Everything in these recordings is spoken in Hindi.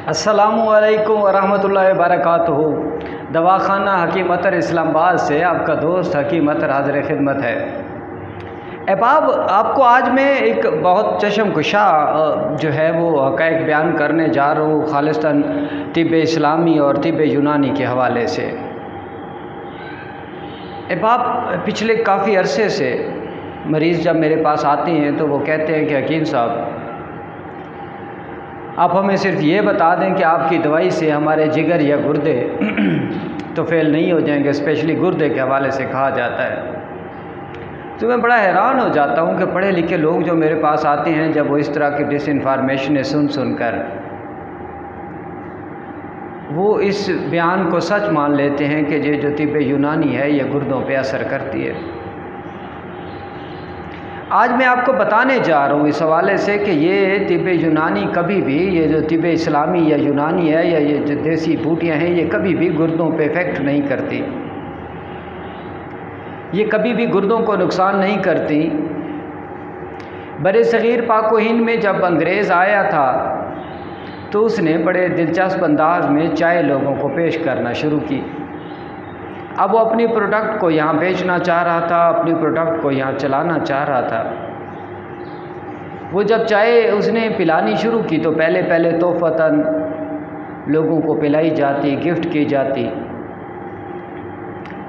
अस्सलामुअलैकुम वरहमतुल्लाहि वबरकातुहू। दवाखाना हकीम अतर इस्लामाबाद से आपका दोस्त हकीम अतर हाज़िर खिदमत है। अहबाब, आपको आज मैं एक बहुत चशमकुशा जो है वो हक़ाइक़ बयान करने जा रहा हूँ खालिस्तान तिब्ब इस्लामी और तिब्ब यूनानी के हवाले से। अहबाब, पिछले काफ़ी अरसे से मरीज़ जब मेरे पास आते हैं तो वो कहते हैं कि हकीम साहब, आप हमें सिर्फ ये बता दें कि आपकी दवाई से हमारे जिगर या गुर्दे तो फेल नहीं हो जाएंगे, स्पेशली गुर्दे के हवाले से कहा जाता है। तो मैं बड़ा हैरान हो जाता हूँ कि पढ़े लिखे लोग जो मेरे पास आते हैं, जब वो इस तरह की डिसइंफॉर्मेशन सुन कर वो इस बयान को सच मान लेते हैं कि ये जो तिब्ब यूनानी है ये गुर्दों पे असर करती है। आज मैं आपको बताने जा रहा हूँ इस हवाले से कि ये तिब्ब यूनानी कभी भी, ये जो तिब्ब इस्लामी या यूनानी है या ये जो देसी बूटियाँ हैं, ये कभी भी गुर्दों पे इफ़ेक्ट नहीं करती, ये कभी भी गुर्दों को नुकसान नहीं करती। बरे सग़ीर पाक व हिंद में जब अंग्रेज़ आया था तो उसने बड़े दिलचस्प अंदाज में चाय लोगों को पेश करना शुरू की। अब वो अपनी प्रोडक्ट को यहाँ बेचना चाह रहा था, अपनी प्रोडक्ट को यहाँ चलाना चाह रहा था। वो जब चाय उसने पिलानी शुरू की तो पहले पहले तोहफ़तन लोगों को पिलाई जाती, गिफ्ट की जाती।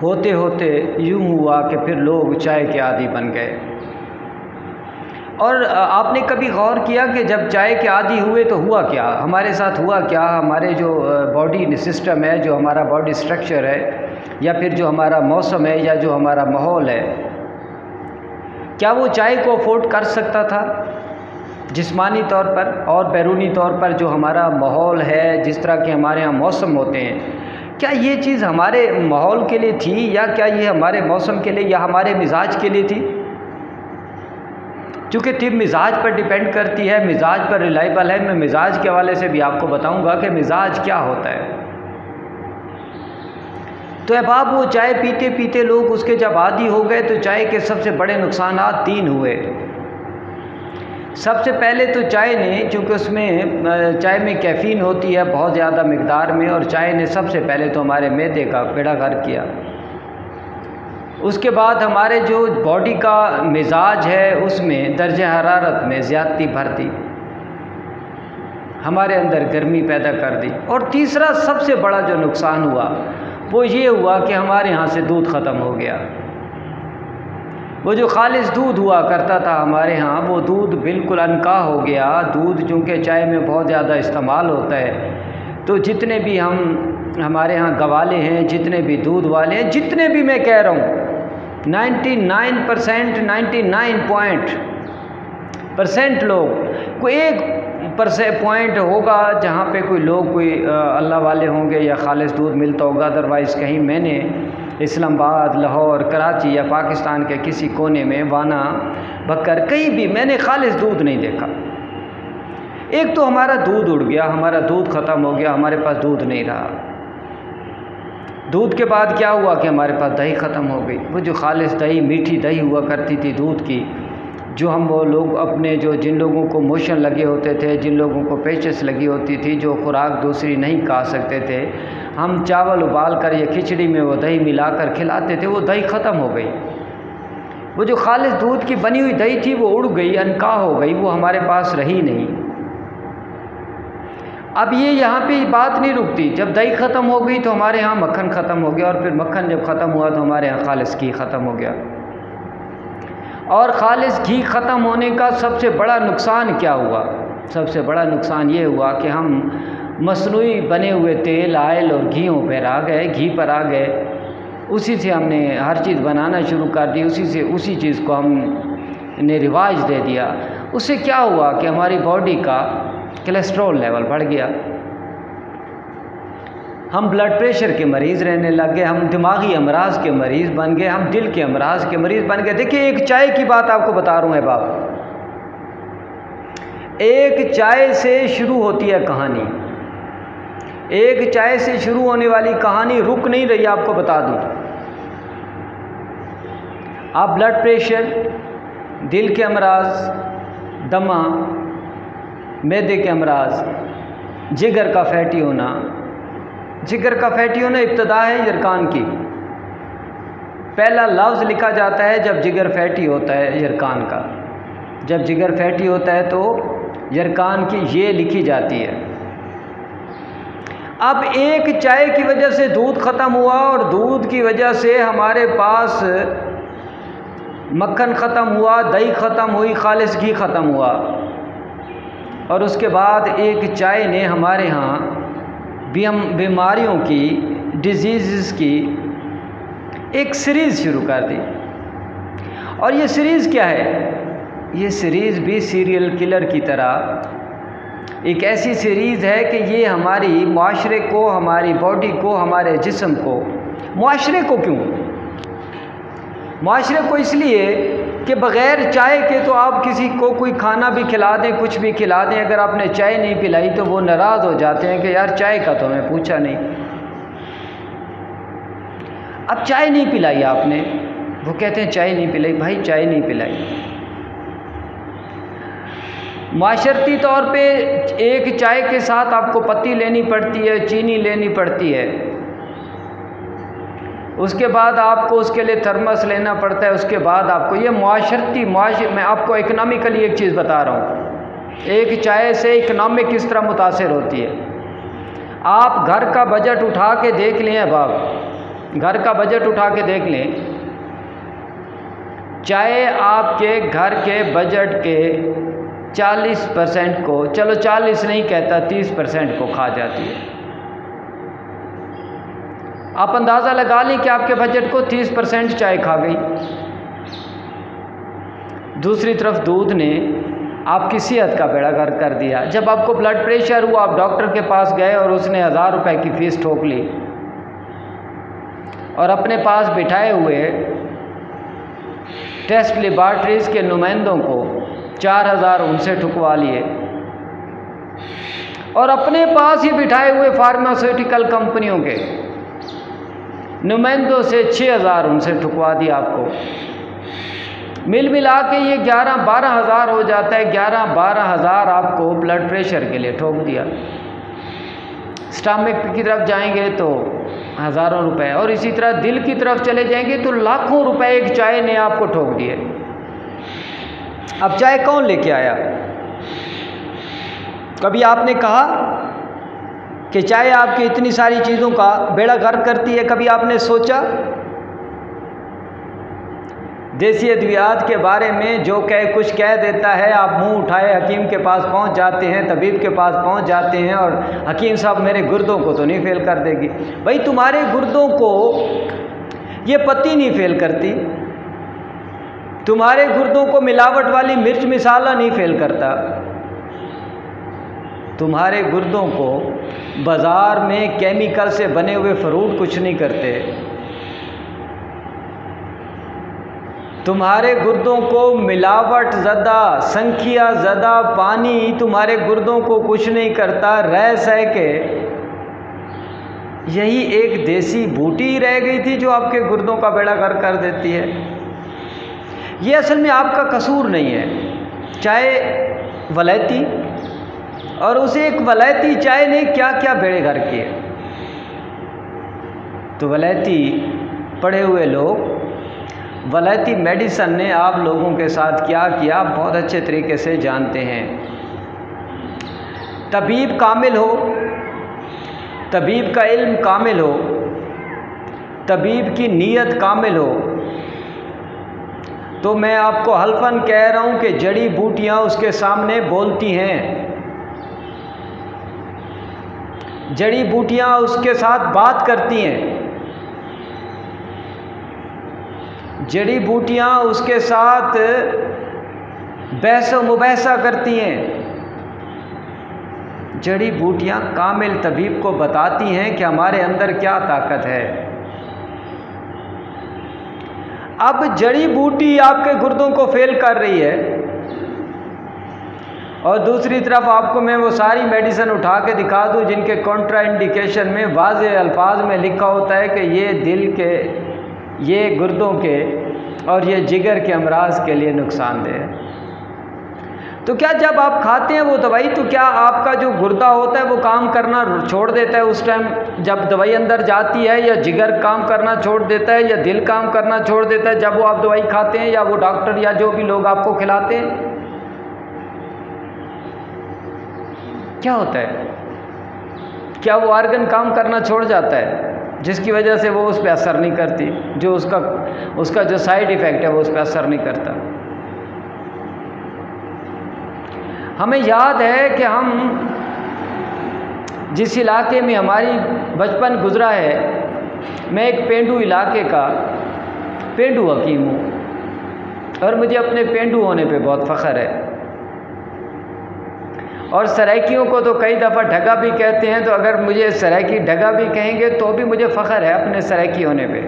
होते होते यूँ हुआ कि फिर लोग चाय के आदी बन गए। और आपने कभी गौर किया कि जब चाय के आदी हुए तो हुआ क्या, हमारे साथ हुआ क्या? हमारे जो बॉडी सिस्टम है, जो हमारा बॉडी स्ट्रक्चर है, या फिर जो हमारा मौसम है, या जो हमारा माहौल है, क्या वो चाय को अफोर्ड कर सकता था जिस्मानी तौर पर और बैरूनी तौर पर? जो हमारा माहौल है, जिस तरह के हमारे यहाँ मौसम होते हैं, क्या ये चीज़ हमारे माहौल के लिए थी, या क्या ये हमारे मौसम के लिए या हमारे मिजाज के लिए थी? चूँकि तिब्ब मिजाज पर डिपेंड करती है, मिजाज पर रिलायबल है। मैं मिजाज के हवाले से भी आपको बताऊंगा कि मिजाज क्या होता है। तो अहबाब, वो चाय पीते पीते लोग उसके जब आदी हो गए तो चाय के सबसे बड़े नुकसानात 3 हुए। सबसे पहले तो चाय ने, चूँकि उसमें चाय में कैफ़ीन होती है बहुत ज़्यादा मिकदार में, और चाय ने सबसे पहले तो हमारे मैदे का बेड़ा गर्क किया। उसके बाद हमारे जो बॉडी का मिजाज है उसमें दर्जे हरारत में ज़्यादती भर दी, हमारे अंदर गर्मी पैदा कर दी। और तीसरा सबसे बड़ा जो नुकसान हुआ वो ये हुआ कि हमारे यहाँ से दूध ख़त्म हो गया। वो जो खालिस दूध हुआ करता था हमारे यहाँ, वो दूध बिल्कुल अनका हो गया। दूध चूँकि चाय में बहुत ज़्यादा इस्तेमाल होता है, तो जितने भी हमारे यहाँ गवाले हैं, जितने भी दूध वाले हैं, जितने भी, मैं कह रहा हूँ 99% 99% लोग, कोई 1% पॉइंट होगा जहाँ पे कोई लोग, कोई अल्लाह वाले होंगे या खालिस दूध मिलता होगा। अदरवाइज़ कहीं मैंने इस्लामाबाद, लाहौर, कराची या पाकिस्तान के किसी कोने में, वाना, बकर, कहीं भी मैंने खालिस दूध नहीं देखा। एक तो हमारा दूध उड़ गया, हमारा दूध ख़त्म हो गया, हमारे पास दूध नहीं रहा। दूध के बाद क्या हुआ कि हमारे पास दही ख़त्म हो गई। वो जो खालिस दही, मीठी दही हुआ करती थी दूध की, जो हम वो लोग अपने, जो जिन लोगों को मोशन लगे होते थे, जिन लोगों को पेचिस लगी होती थी, जो खुराक दूसरी नहीं खा सकते थे, हम चावल उबाल कर या खिचड़ी में वो दही मिलाकर खिलाते थे। वो दही ख़त्म हो गई। वो जो खालिस दूध की बनी हुई दही थी वो उड़ गई, अनका हो गई, वो हमारे पास रही नहीं। अब ये यहाँ पे बात नहीं रुकती। जब दही ख़त्म हो गई तो हमारे यहाँ मक्खन ख़त्म हो गया, और फिर मक्खन जब ख़त्म हुआ तो हमारे यहाँ खालिस घी ख़त्म हो गया। और खालिस घी ख़त्म होने का सबसे बड़ा नुकसान क्या हुआ? सबसे बड़ा नुकसान ये हुआ कि हम मसनूई बने हुए तेल, आयल और घीयों पर आ गए, घी पर आ गए। उसी से हमने हर चीज़ बनाना शुरू कर दी, उसी चीज़ को हमने रिवाज दे दिया। उससे क्या हुआ कि हमारी बॉडी का कोलेस्ट्रॉल लेवल बढ़ गया, हम ब्लड प्रेशर के मरीज़ रहने लग गए, हम दिमागी अमराज के मरीज़ बन गए, हम दिल के अमराज के मरीज़ बन गए। देखिए, एक चाय की बात आपको बता रहा हूँ अहबाब, एक चाय से शुरू होती है कहानी। एक चाय से शुरू होने वाली कहानी रुक नहीं रही, आपको बता दूँ। आप ब्लड प्रेशर, दिल के अमराज, दमा, मैदे के अमराज, जिगर का फैटी होना। जिगर का फैटी होना इब्तदा है यरकान की। पहला लफ्ज़ लिखा जाता है जब जिगर फैटी होता है यरकान का। जब जिगर फैटी होता है तो यरकान की ये लिखी जाती है। अब एक चाय की वजह से दूध ख़त्म हुआ और दूध की वजह से हमारे पास मक्खन ख़त्म हुआ, दही ख़त्म हुई, खालिस घी ख़त्म हुआ, और उसके बाद एक चाय ने हमारे यहाँ बीमारियों की, डिजीज़ की एक सीरीज़ शुरू कर दी। और ये सीरीज़ क्या है? ये सीरीज़ भी सीरियल किलर की तरह एक ऐसी सीरीज़ है कि ये हमारी माशरे को, हमारी बॉडी को, हमारे जिस्म को, माशरे को क्यों? माशरे को इसलिए कि बग़ैर चाय के तो आप किसी को कोई खाना भी खिला दें, कुछ भी खिला दें, अगर आपने चाय नहीं पिलाई तो वो नाराज़ हो जाते हैं कि यार चाय का तो हमें पूछा नहीं। अब चाय नहीं पिलाई आपने, वो कहते हैं चाय नहीं पिलाई। भाई चाय नहीं पिलाई। माशरती तौर पे एक चाय के साथ आपको पत्ती लेनी पड़ती है, चीनी लेनी पड़ती है, उसके बाद आपको उसके लिए थर्मस लेना पड़ता है, उसके बाद आपको ये मैं आपको इकनॉमिकली एक चीज़ बता रहा हूँ, एक चाय से इकनॉमिक किस तरह मुतासिर होती है। आप घर का बजट उठा के देख लें, अब आप घर का बजट उठा के देख लें, चाय आपके घर के बजट के 40% को, चलो 40 नहीं कहता, 30% को खा जाती है। आप अंदाज़ा लगा लें कि आपके बजट को 30% चाय खा गई। दूसरी तरफ दूध ने आपकी सेहत का बेड़ा गर्क कर दिया। जब आपको ब्लड प्रेशर हुआ, आप डॉक्टर के पास गए और उसने 1000 रुपये की फ़ीस ठोक ली, और अपने पास बिठाए हुए टेस्ट लेबॉर्ट्रीज़ के नुमाइंदों को 4000 उनसे ठुकवा लिए, और अपने पास ही बिठाए हुए फार्मास्यूटिकल कंपनियों के नुमाइंदों से 6000 उनसे ठुकवा दिया। आपको मिल मिला के ये 11-12 हज़ार हो जाता है। 11-12 हज़ार आपको ब्लड प्रेशर के लिए ठोक दिया। स्टमक की तरफ जाएंगे तो हज़ारों रुपए, और इसी तरह दिल की तरफ चले जाएंगे तो लाखों रुपए एक चाय ने आपको ठोक दिए। अब चाय कौन लेके आया? कभी आपने कहा कि चाय आपकी इतनी सारी चीज़ों का बेड़ा गर्क करती है? कभी आपने सोचा? देसी अद्वियात के बारे में जो कुछ कह देता है, आप मुंह उठाए हकीम के पास पहुंच जाते हैं, तबीब के पास पहुंच जाते हैं, और हकीम साहब मेरे गुर्दों को तो नहीं फेल कर देगी। भाई तुम्हारे गुर्दों को ये पत्ती नहीं फेल करती, तुम्हारे गुर्दों को मिलावट वाली मिर्च मिसाला नहीं फेल करता, तुम्हारे गुर्दों को बाज़ार में केमिकल से बने हुए फ्रूट कुछ नहीं करते, तुम्हारे गुर्दों को मिलावट ज़दा, संख्या ज़दा पानी तुम्हारे गुर्दों को कुछ नहीं करता। रह सह के यही एक देसी बूटी रह गई थी जो आपके गुर्दों का बेड़ा गर्क कर देती है। ये असल में आपका कसूर नहीं है। चाय वलैती, और उसे एक वलैती चाय ने क्या क्या बेड़े गर्क किए। तो वलैती पढ़े हुए लोग, वलैती मेडिसन ने आप लोगों के साथ क्या किया बहुत अच्छे तरीके से जानते हैं। तबीब कामिल हो, तबीब का इल्म कामिल हो, तबीब की नीयत कामिल हो, तो मैं आपको हल्फन कह रहा हूँ कि जड़ी बूटियाँ उसके सामने बोलती हैं, जड़ी बूटियाँ उसके साथ बात करती हैं, जड़ी बूटियाँ उसके साथ बहस व मुबहसा करती हैं। जड़ी बूटियाँ कामिल तबीब को बताती हैं कि हमारे अंदर क्या ताकत है। अब जड़ी बूटी आपके गुर्दों को फेल कर रही है, और दूसरी तरफ आपको मैं वो सारी मेडिसिन उठा के दिखा दूं जिनके कॉन्ट्रा इंडिकेशन में वाज़ेह अल्फाज में लिखा होता है कि ये दिल के, ये गुर्दों के और ये जिगर के अमराज के लिए नुकसानदेह है। तो क्या जब आप खाते हैं वो दवाई, तो क्या आपका जो गुर्दा होता है वो काम करना छोड़ देता है उस टाइम जब दवाई अंदर जाती है, या जिगर काम करना छोड़ देता है, या दिल काम करना छोड़ देता है जब वो आप दवाई खाते हैं, या वो डॉक्टर या जो भी लोग आपको खिलाते हैं? क्या होता है? क्या वो आर्गन काम करना छोड़ जाता है जिसकी वजह से वो उस पर असर नहीं करती, जो उसका जो साइड इफ़ेक्ट है वो उस पर असर नहीं करता? हमें याद है कि हम जिस इलाके में हमारी बचपन गुजरा है, मैं एक पेंडू इलाके का पेंडू हकीम हूँ और मुझे अपने पेंडू होने पे बहुत फ़ख्र है। और सराइकियों को तो कई दफ़ा ढगा भी कहते हैं, तो अगर मुझे सराइकी ढगा भी कहेंगे तो भी मुझे फ़ख्र है अपने सराइकी होने पे।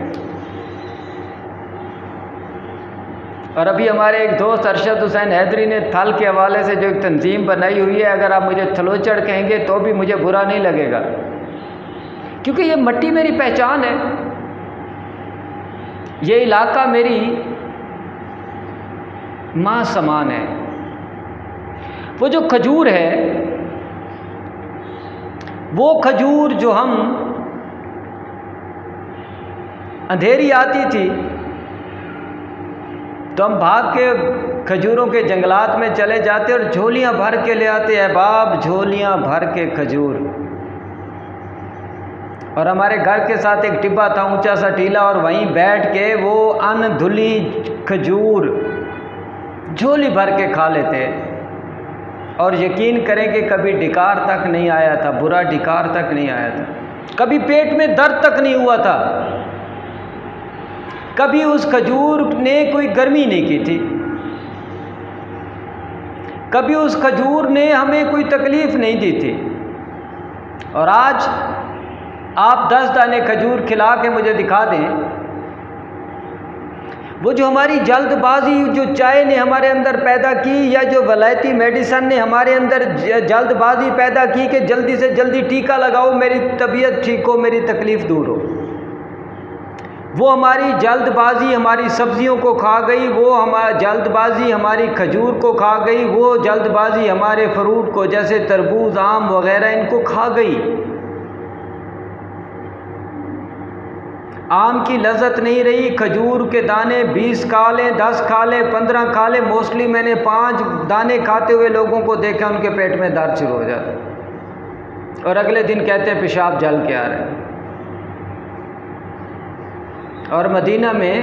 और अभी हमारे एक दोस्त अरशद हुसैन हैदरी ने थल के हवाले से जो एक तंजीम बनाई हुई है, अगर आप मुझे थलोचड़ कहेंगे तो भी मुझे बुरा नहीं लगेगा, क्योंकि ये मट्टी मेरी पहचान है, ये इलाका मेरी माँ समान है। वो जो खजूर है, वो खजूर जो हम अंधेरी आती थी तो हम भाग के खजूरों के जंगलात में चले जाते और झोलियां भर के ले आते हैं बाप, झोलियां भर के खजूर। और हमारे घर के साथ एक टिब्बा था ऊंचा सा टीला, और वहीं बैठ के वो अनधुली खजूर झोली भर के खा लेते। और यकीन करें कि कभी डिकार तक नहीं आया था, बुरा डिकार तक नहीं आया था, कभी पेट में दर्द तक नहीं हुआ था, कभी उस खजूर ने कोई गर्मी नहीं की थी, कभी उस खजूर ने हमें कोई तकलीफ नहीं दी थी। और आज आप 10 दाने खजूर खिला के मुझे दिखा दें, वो जो हमारी जल्दबाजी जो चाय ने हमारे अंदर पैदा की, या जो वलायती मेडिसन ने हमारे अंदर जल्दबाजी पैदा की कि जल्दी से जल्दी टीका लगाओ, मेरी तबीयत ठीक हो, मेरी तकलीफ़ दूर हो, वो हमारी जल्दबाजी हमारी सब्जियों को खा गई, वो हमारी जल्दबाजी हमारी खजूर को खा गई, वो जल्दबाजी हमारे फ्रूट को जैसे तरबूज, आम वगैरह इनको खा गई। आम की लज़्ज़त नहीं रही, खजूर के दाने 20 खा लें, 10 खा लें, 15 खा लें, मोस्टली मैंने 5 दाने खाते हुए लोगों को देखा, उनके पेट में दर्द शुरू हो जाता और अगले दिन कहते हैं पेशाब जल के आ रहे हैं। और मदीना में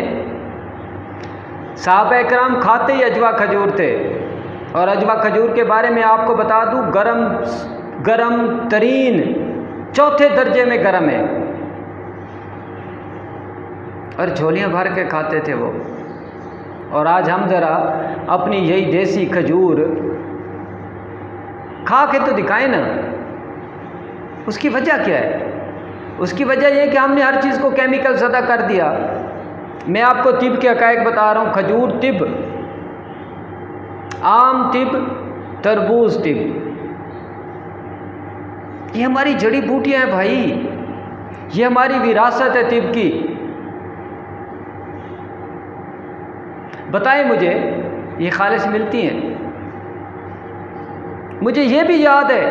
साहबा इकराम खाते ही अजवा खजूर थे, और अजवा खजूर के बारे में आपको बता दूं, गरम तरीन, चौथे दर्जे में गरम है, और झोलियां भर के खाते थे वो। और आज हम ज़रा अपनी यही देसी खजूर खा के तो दिखाएं ना। उसकी वजह क्या है? उसकी वजह यह कि हमने हर चीज़ को केमिकल ज़दा कर दिया। मैं आपको तिब के हक़ाइक़ बता रहा हूँ। खजूर तिब, आम तिब, तरबूज तिब, ये हमारी जड़ी बूटियाँ हैं भाई, ये हमारी विरासत है तिब की। बताएं मुझे, ये खालिस मिलती हैं? मुझे ये भी याद है,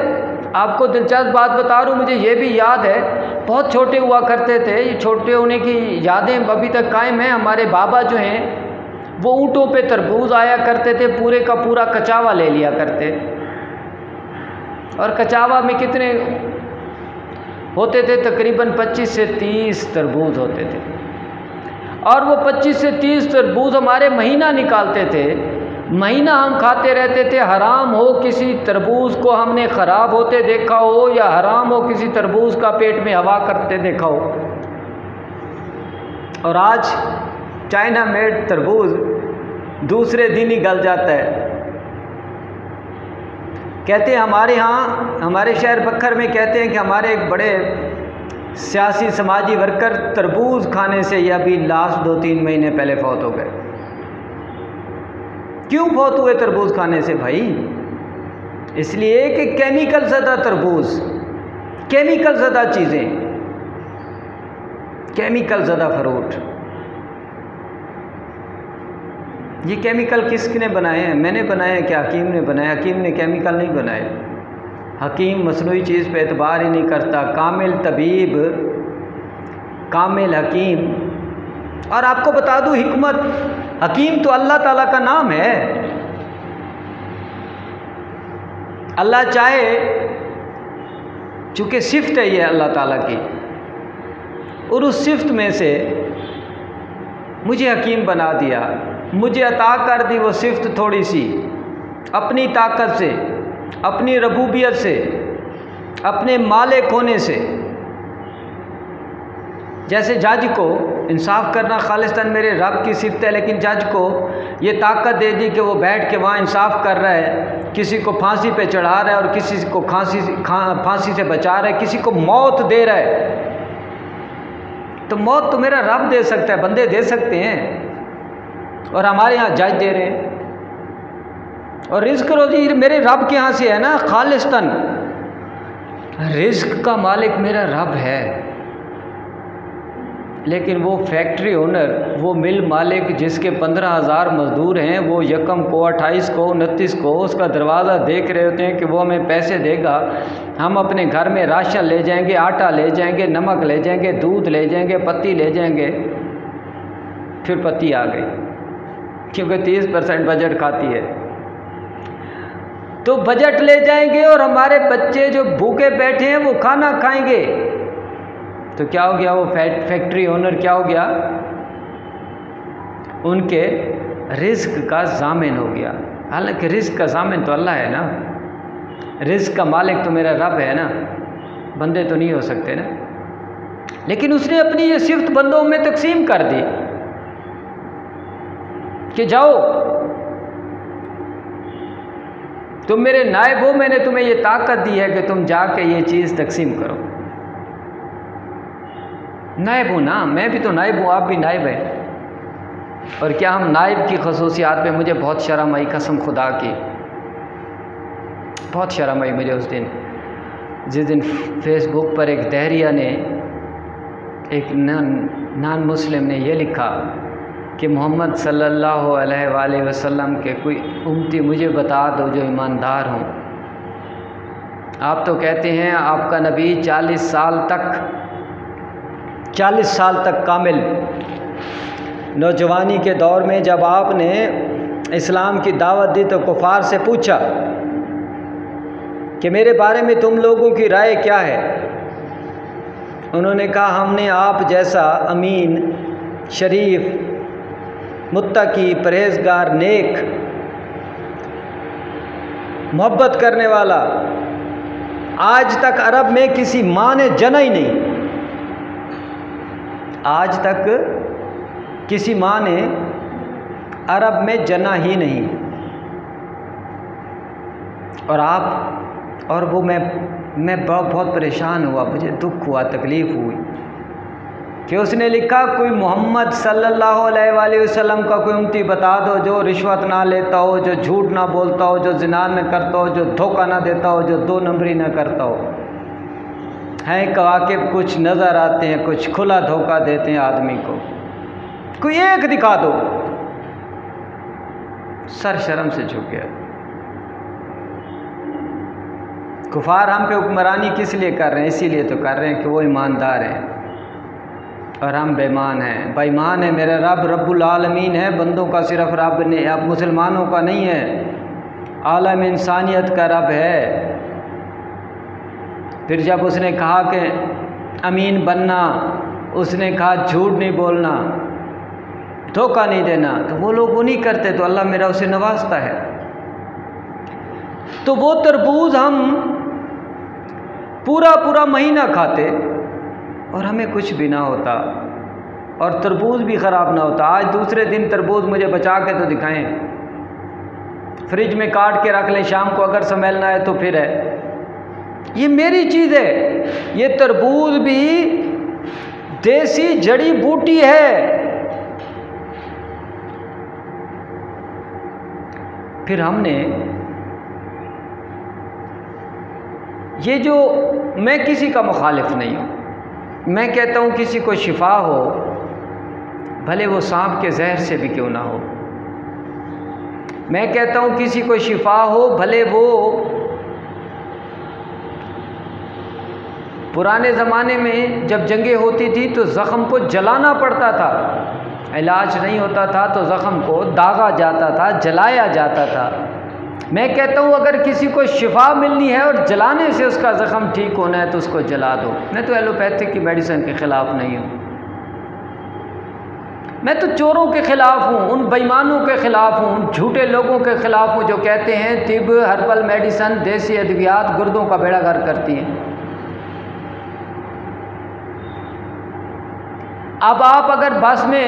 आपको दिलचस्प बात बता रहा हूँ, मुझे ये भी याद है, बहुत छोटे हुआ करते थे, ये छोटे होने की यादें अभी तक कायम हैं। हमारे बाबा जो हैं वो ऊँटों पे तरबूज आया करते थे, पूरे का पूरा कचावा ले लिया करते, और कचावा में कितने होते थे? तकरीबन 25 से 30 तरबूज होते थे, और वो 25 से 30 तरबूज हमारे महीना निकालते थे। महीना हम खाते रहते थे। हराम हो किसी तरबूज को हमने ख़राब होते देखा हो, या हराम हो किसी तरबूज का पेट में हवा करते देखा हो। और आज चाइना मेड तरबूज दूसरे दिन ही गल जाता है। कहते हैं हमारे यहाँ, हमारे शहर बखर में कहते हैं कि हमारे एक बड़े सियासी समाजी वर्कर तरबूज खाने से या अभी लास्ट 2-3 महीने पहले फौत हो गए। क्यों फौत हुए तरबूज खाने से भाई? इसलिए कि केमिकल ज़दा तरबूज, केमिकल ज़दा चीज़ें, केमिकल ज़दा फ्रूट। ये केमिकल किसने बनाए हैं? मैंने बनाए हैं क्या हकीम ने बनाए? हकीम ने केमिकल नहीं बनाए। हकीम मसनूई चीज़ पे एतबार ही नहीं करता। कामिल तबीब, कामिल हकीम। और आपको बता दूं हिकमत, हकीम तो अल्लाह ताला का नाम है। अल्लाह चाहे, चूँकि सिफ्त है ये अल्लाह ताला की, और उस सिफ्त में से मुझे हकीम बना दिया, मुझे अता कर दी वो सिफ्त थोड़ी सी, अपनी ताकत से, अपनी रबूबियत से, अपने मालिक होने से। जैसे जज को इंसाफ करना खालिस्तन मेरे रब की सिफ्त है, लेकिन जज को ये ताकत दे दी कि वो बैठ के वहाँ इंसाफ कर रहा है, किसी को फांसी पे चढ़ा रहा है और किसी को फांसी से बचा रहा है, किसी को मौत दे रहा है। तो मौत तो मेरा रब दे सकता है, बंदे दे सकते हैं, और हमारे यहाँ जज दे रहे हैं। और रिस्क रोजी मेरे रब के यहाँ से है ना, खालिस्तन रिस्क का मालिक मेरा रब है। लेकिन वो फैक्ट्री ओनर, वो मिल मालिक जिसके 15,000 मज़दूर हैं, वो यकम को, 28 को, 29 को उसका दरवाज़ा देख रहे होते हैं कि वो हमें पैसे देगा, हम अपने घर में राशन ले जाएंगे, आटा ले जाएंगे, नमक ले जाएंगे, दूध ले जाएंगे, पत्ती ले जाएंगे। फिर पत्ती आ गई, क्योंकि 30% बजट खाती है। तो बजट ले जाएंगे और हमारे बच्चे जो भूखे बैठे हैं वो खाना खाएंगे। तो क्या हो गया? वो फैक्ट्री ओनर क्या हो गया? उनके रिस्क का ज़ामिन हो गया। हालांकि रिस्क का ज़ामिन तो अल्लाह है ना, रिस्क का मालिक तो मेरा रब है ना, बंदे तो नहीं हो सकते ना। लेकिन उसने अपनी ये सिफ्त बंदों में तकसीम कर दी कि जाओ तुम मेरे नायब हो, मैंने तुम्हें ये ताकत दी है कि तुम जाके ये चीज़ तकसीम करो। नायब हूँ ना, मैं भी तो नायब हूँ, आप भी नायब हैं। और क्या हम नायब की खसूसियात पे, मुझे बहुत शर्म आई, कसम खुदा की बहुत शर्म आई मुझे उस दिन, जिस दिन फेसबुक पर एक दहरिया ने, एक नॉन मुस्लिम ने ये लिखा कि मोहम्मद सल्लल्लाहु अलैहि वसल्लम के कोई उम्मती मुझे बता दो जो ईमानदार हों। आप तो कहते हैं आपका नबी 40 साल तक कामिल, नौजवानी के दौर में जब आपने इस्लाम की दावत दी तो कुफार से पूछा कि मेरे बारे में तुम लोगों की राय क्या है। उन्होंने कहा हमने आप जैसा अमीन, शरीफ, मुत्तकी, परहेजगार, नेक, मोहब्बत करने वाला आज तक अरब में किसी माँ ने जना ही नहीं। आज तक किसी माँ ने अरब में जना ही नहीं। और आप और वो मैं बहुत परेशान हुआ, मुझे दुख हुआ, तकलीफ़ हुई कि उसने लिखा कोई मोहम्मद सल्लल्लाहु अलैहि वसल्लम का कोई उम्मती बता दो जो रिश्वत ना लेता हो, जो झूठ ना बोलता हो, जो ज़िना न करता हो, जो धोखा ना देता हो, जो 2 नंबरी ना करता हो। हैं कवाकिब कुछ नज़र आते हैं, कुछ खुला धोखा देते हैं आदमी को, कोई एक दिखा दो। सर शर्म से झुक गया। कुफार हम पे हुक्मरानी किस लिए कर रहे हैं? इसीलिए तो कर रहे हैं कि वो ईमानदार हैं और हम बेईमान हैं। बेईमान है मेरा रब, रब्बुल आलमीन है, बंदों का सिर्फ रब ने, अब मुसलमानों का नहीं है, आलम इंसानियत का रब है। फिर जब उसने कहा कि अमीन बनना, उसने कहा झूठ नहीं बोलना, धोखा नहीं देना, तो वो लोग वो नहीं करते, तो अल्लाह मेरा उसे नवाजता है। तो वो तरबूज हम पूरा महीना खाते और हमें कुछ भी ना होता, और तरबूज भी ख़राब ना होता। आज दूसरे दिन तरबूज मुझे बचा के तो दिखाएं, फ्रिज में काट के रख लें, शाम को अगर संभलना है तो फिर है। ये मेरी चीज़ है। ये तरबूज भी देसी जड़ी बूटी है। फिर हमने ये जो, मैं किसी का मुखालिफ नहीं हूँ, मैं कहता हूँ किसी को शिफा हो, भले वो सांप के जहर से भी क्यों ना हो, मैं कहता हूँ किसी को शिफा हो, भले वो पुराने ज़माने में जब जंगें होती थी तो ज़ख़म को जलाना पड़ता था, इलाज नहीं होता था तो ज़ख़म को दागा जाता था, जलाया जाता था। मैं कहता हूँ अगर किसी को शिफा मिलनी है और जलाने से उसका ज़ख़म ठीक होना है तो उसको जला दो। मैं तो एलोपैथिक की मेडिसिन के ख़िलाफ़ नहीं हूँ, मैं तो चोरों के ख़िलाफ़ हूँ, उन बेईमानों के ख़िलाफ़ हूँ, झूठे लोगों के ख़िलाफ़ हूँ जो कहते हैं तिब, हर्बल मेडिसन, देसी अद्वियात गुर्दों का बेड़ा गर्क करती हैं। अब आप अगर बस में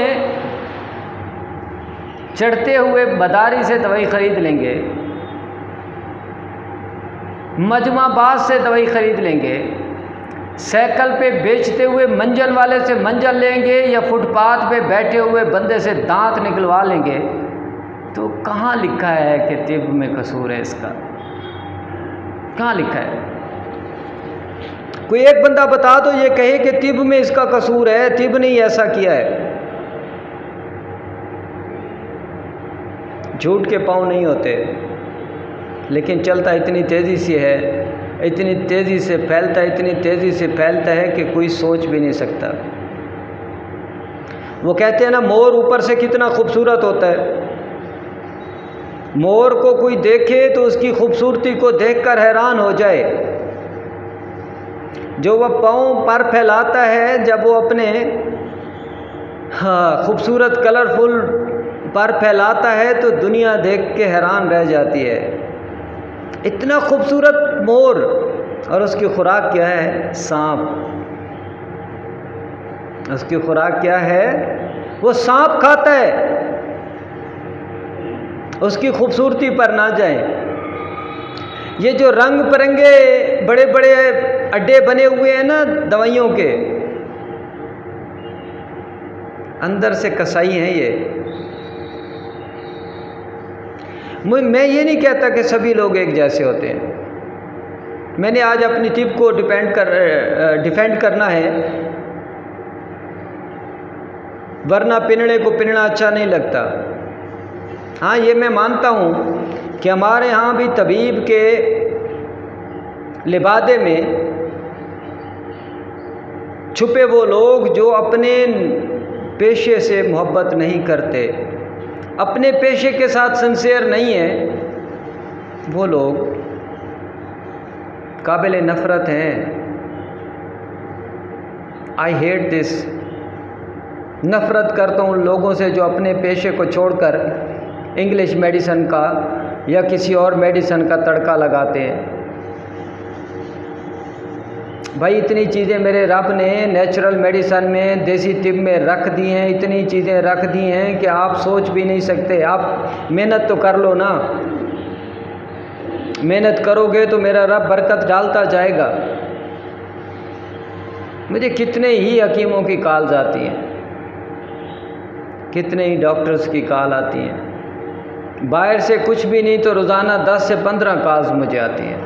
चढ़ते हुए बदारी से दवाई ख़रीद लेंगे, मजमाबाद से दवाई ख़रीद लेंगे, साइकिल पे बेचते हुए मंजन वाले से मंजन लेंगे या फुटपाथ पे बैठे हुए बंदे से दांत निकलवा लेंगे, तो कहाँ लिखा है कि तिब में कसूर है इसका? कहाँ लिखा है? कोई एक बंदा बता दो ये कहे कि तिब में इसका कसूर है, तिब ने ऐसा किया है। झूठ के पाँव नहीं होते, लेकिन चलता इतनी तेज़ी से है, इतनी तेज़ी से फैलता है, इतनी तेज़ी से फैलता है कि कोई सोच भी नहीं सकता। वो कहते हैं ना, मोर ऊपर से कितना खूबसूरत होता है, मोर को कोई देखे तो उसकी खूबसूरती को देखकर हैरान हो जाए। जो वह पाँव पर फैलाता है, जब वो अपने खूबसूरत कलरफुल पर फैलाता है तो दुनिया देख के हैरान रह जाती है। इतना खूबसूरत मोर, और उसकी खुराक क्या है? सांप। उसकी खुराक क्या है? वो सांप खाता है। उसकी खूबसूरती पर ना जाए। ये जो रंग बिरंगे बड़े बड़े अड्डे बने हुए हैं ना दवाइयों के, अंदर से कसाई हैं ये। मैं ये नहीं कहता कि सभी लोग एक जैसे होते हैं। मैंने आज अपनी तिब को डिफेंड करना है, वरना पिनड़े को पिनना अच्छा नहीं लगता। हाँ, ये मैं मानता हूँ कि हमारे यहाँ भी तबीब के लिबादे में छुपे वो लोग जो अपने पेशे से मोहब्बत नहीं करते, अपने पेशे के साथ सिंसियर नहीं है, वो लोग काबिल नफ़रत हैं। I hate this. नफ़रत करता हूँ उन लोगों से जो अपने पेशे को छोड़कर इंग्लिश मेडिसिन का या किसी और मेडिसिन का तड़का लगाते हैं। भाई, इतनी चीज़ें मेरे रब ने नेचुरल मेडिसिन में, देसी तिब में रख दी हैं, इतनी चीज़ें रख दी हैं कि आप सोच भी नहीं सकते। आप मेहनत तो कर लो ना, मेहनत करोगे तो मेरा रब बरकत डालता जाएगा। मुझे कितने ही हकीमों की कॉल्स आती हैं, कितने ही डॉक्टर्स की कॉल आती हैं। बाहर से कुछ भी नहीं तो रोज़ाना 10 से 15 कॉल्स मुझे आती हैं।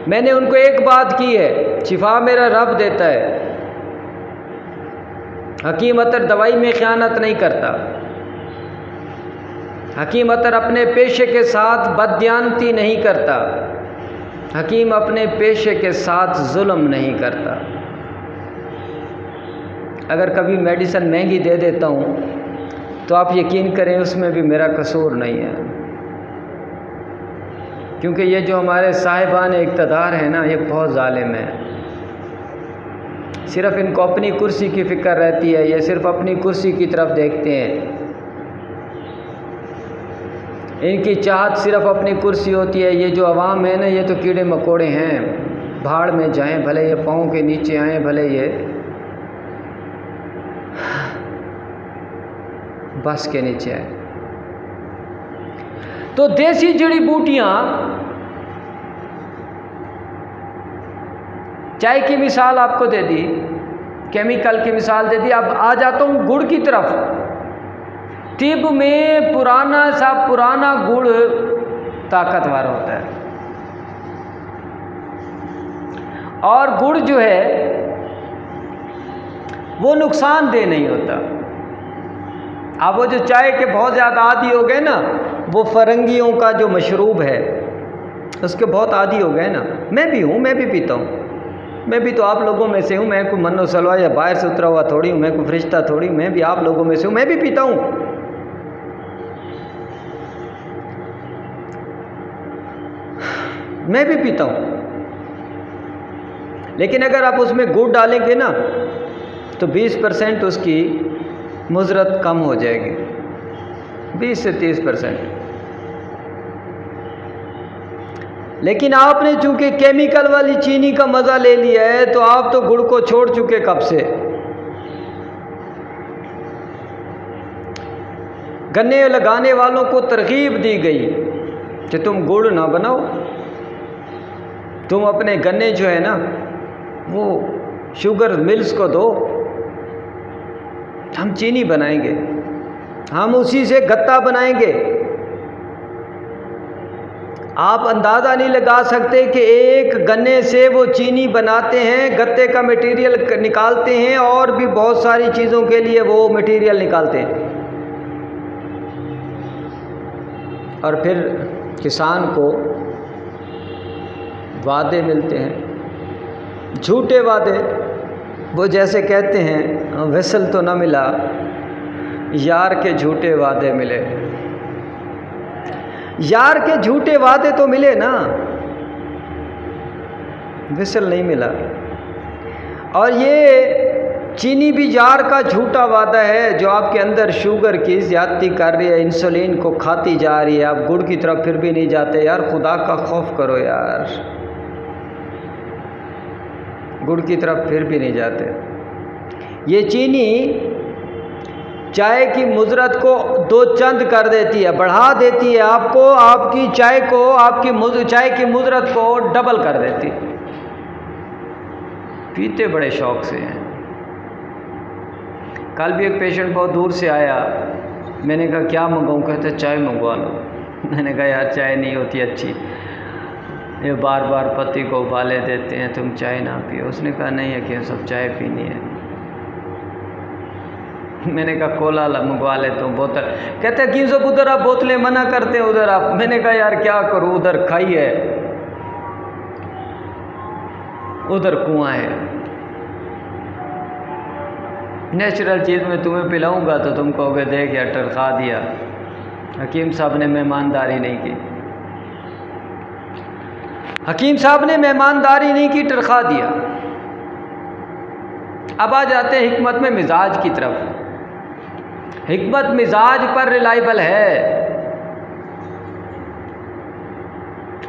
मैंने उनको एक बात की है, शिफा मेरा रब देता है। हकीम अतर दवाई में ख़यानत नहीं करता। हकीम अतर अपने पेशे के साथ बददियानती नहीं करता। हकीम अपने पेशे के साथ जुल्म नहीं करता। अगर कभी मेडिसिन महंगी दे देता हूँ तो आप यकीन करें उसमें भी मेरा कसूर नहीं है, क्योंकि ये जो हमारे साहिबान इक़्तिदार हैं ना, ये बहुत ज़ालिम है। सिर्फ़ इनको अपनी कुर्सी की फ़िक्र रहती है, ये सिर्फ़ अपनी कुर्सी की तरफ देखते हैं। इनकी चाहत सिर्फ़ अपनी कुर्सी होती है। ये जो अवाम है ना, ये तो कीड़े मकोड़े हैं, भाड़ में जाएं, भले ये पाँव के नीचे आएँ, भले ये बस के नीचे आए। तो देसी जड़ी बूटियाँ, चाय की मिसाल आपको दे दी, केमिकल की मिसाल दे दी। अब आ जाता हूँ गुड़ की तरफ। तिब में पुराना गुड़ ताकतवर होता है, और गुड़ जो है वो नुकसानदेह नहीं होता। अब वो जो चाय के बहुत ज़्यादा आदी हो गए ना, वो फ़रंगियों का जो मशरूब है उसके बहुत आदी हो गए ना। मैं भी हूँ, मैं भी पीता हूँ, मैं भी तो आप लोगों में से हूँ। मैं कोई मन्नो सलवा या बाहर से उतरा हुआ थोड़ी हूँ, मैं कोई फरिश्ता थोड़ी हूँ, मैं भी आप लोगों में से हूँ, मैं भी पीता हूँ। मैं भी पीता हूँ, लेकिन अगर आप उसमें गुड़ डालेंगे ना तो 20% उसकी मुज़रत कम हो जाएगी, 20 से 30%। लेकिन आपने चूंकि केमिकल वाली चीनी का मज़ा ले लिया है तो आप तो गुड़ को छोड़ चुके कब से। गन्ने लगाने वालों को तरगीब दी गई कि तुम गुड़ ना बनाओ, तुम अपने गन्ने जो है ना वो शुगर मिल्स को दो, हम चीनी बनाएंगे, हम उसी से गत्ता बनाएंगे। आप अंदाज़ा नहीं लगा सकते कि एक गन्ने से वो चीनी बनाते हैं, गत्ते का मटेरियल निकालते हैं और भी बहुत सारी चीज़ों के लिए वो मटेरियल निकालते हैं, और फिर किसान को वादे मिलते हैं, झूठे वादे। वो जैसे कहते हैं विसल तो ना मिला, यार के झूठे वादे मिले। यार के झूठे वादे तो मिले ना, विसल नहीं मिला। और ये चीनी भी यार का झूठा वादा है जो आपके अंदर शुगर की ज़्यादती कर रही है, इंसुलिन को खाती जा रही है। आप गुड़ की तरफ फिर भी नहीं जाते। यार खुदा का खौफ करो यार, गुड़ की तरफ फिर भी नहीं जाते। ये चीनी चाय की मुज़रत को दो चंद कर देती है, बढ़ा देती है आपको, आपकी चाय को, आपकी चाय की मुज़रत को डबल कर देती। पीते बड़े शौक़ से हैं। कल भी एक पेशेंट बहुत दूर से आया, मैंने कहा क्या मंगाऊँ, कहते चाय मंगवा लो। मैंने कहा यार चाय नहीं होती अच्छी, ये बार बार पत्ती को उबाले देते हैं, तुम चाय ना पियो। उसने कहा नहीं है कि सब चाय पीनी है। मैंने कहा कोला मंगवा लेता हूँ बोतल। कहते हैं कि सब उधर आप बोतलें मना करते हैं, उधर आप। मैंने कहा यार क्या करूँ, उधर खाई है, उधर कुआं है। नेचुरल चीज़ में तुम्हें पिलाऊंगा तो तुम कहोगे देख यार टरखा दिया। हकीम साहब ने मेहमानदारी नहीं की, हकीम साहब ने मेहमानदारी नहीं की, टरखा दिया। अब आ जाते हैं हिकमत में मिजाज की तरफ। हिकमत मिजाज पर रिलायबल है।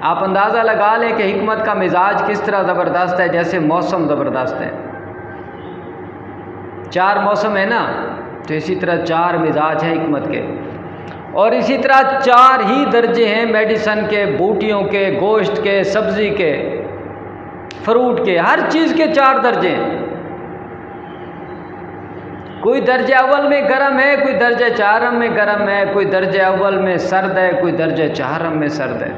आप अंदाज़ा लगा लें कि हिकमत का मिजाज किस तरह ज़बरदस्त है, जैसे मौसम ज़बरदस्त है। 4 मौसम है ना, तो इसी तरह 4 मिजाज हैं हिकमत के। और इसी तरह 4 ही दर्जे हैं मेडिसन के, बूटियों के, गोश्त के, सब्ज़ी के, फ्रूट के, हर चीज़ के 4 दर्जे हैं। कोई दर्जे अव्वल में गर्म है, कोई दर्जे चारम में गर्म है, कोई दर्जे अव्वल में सर्द है, कोई दर्जे चारम में सर्द है।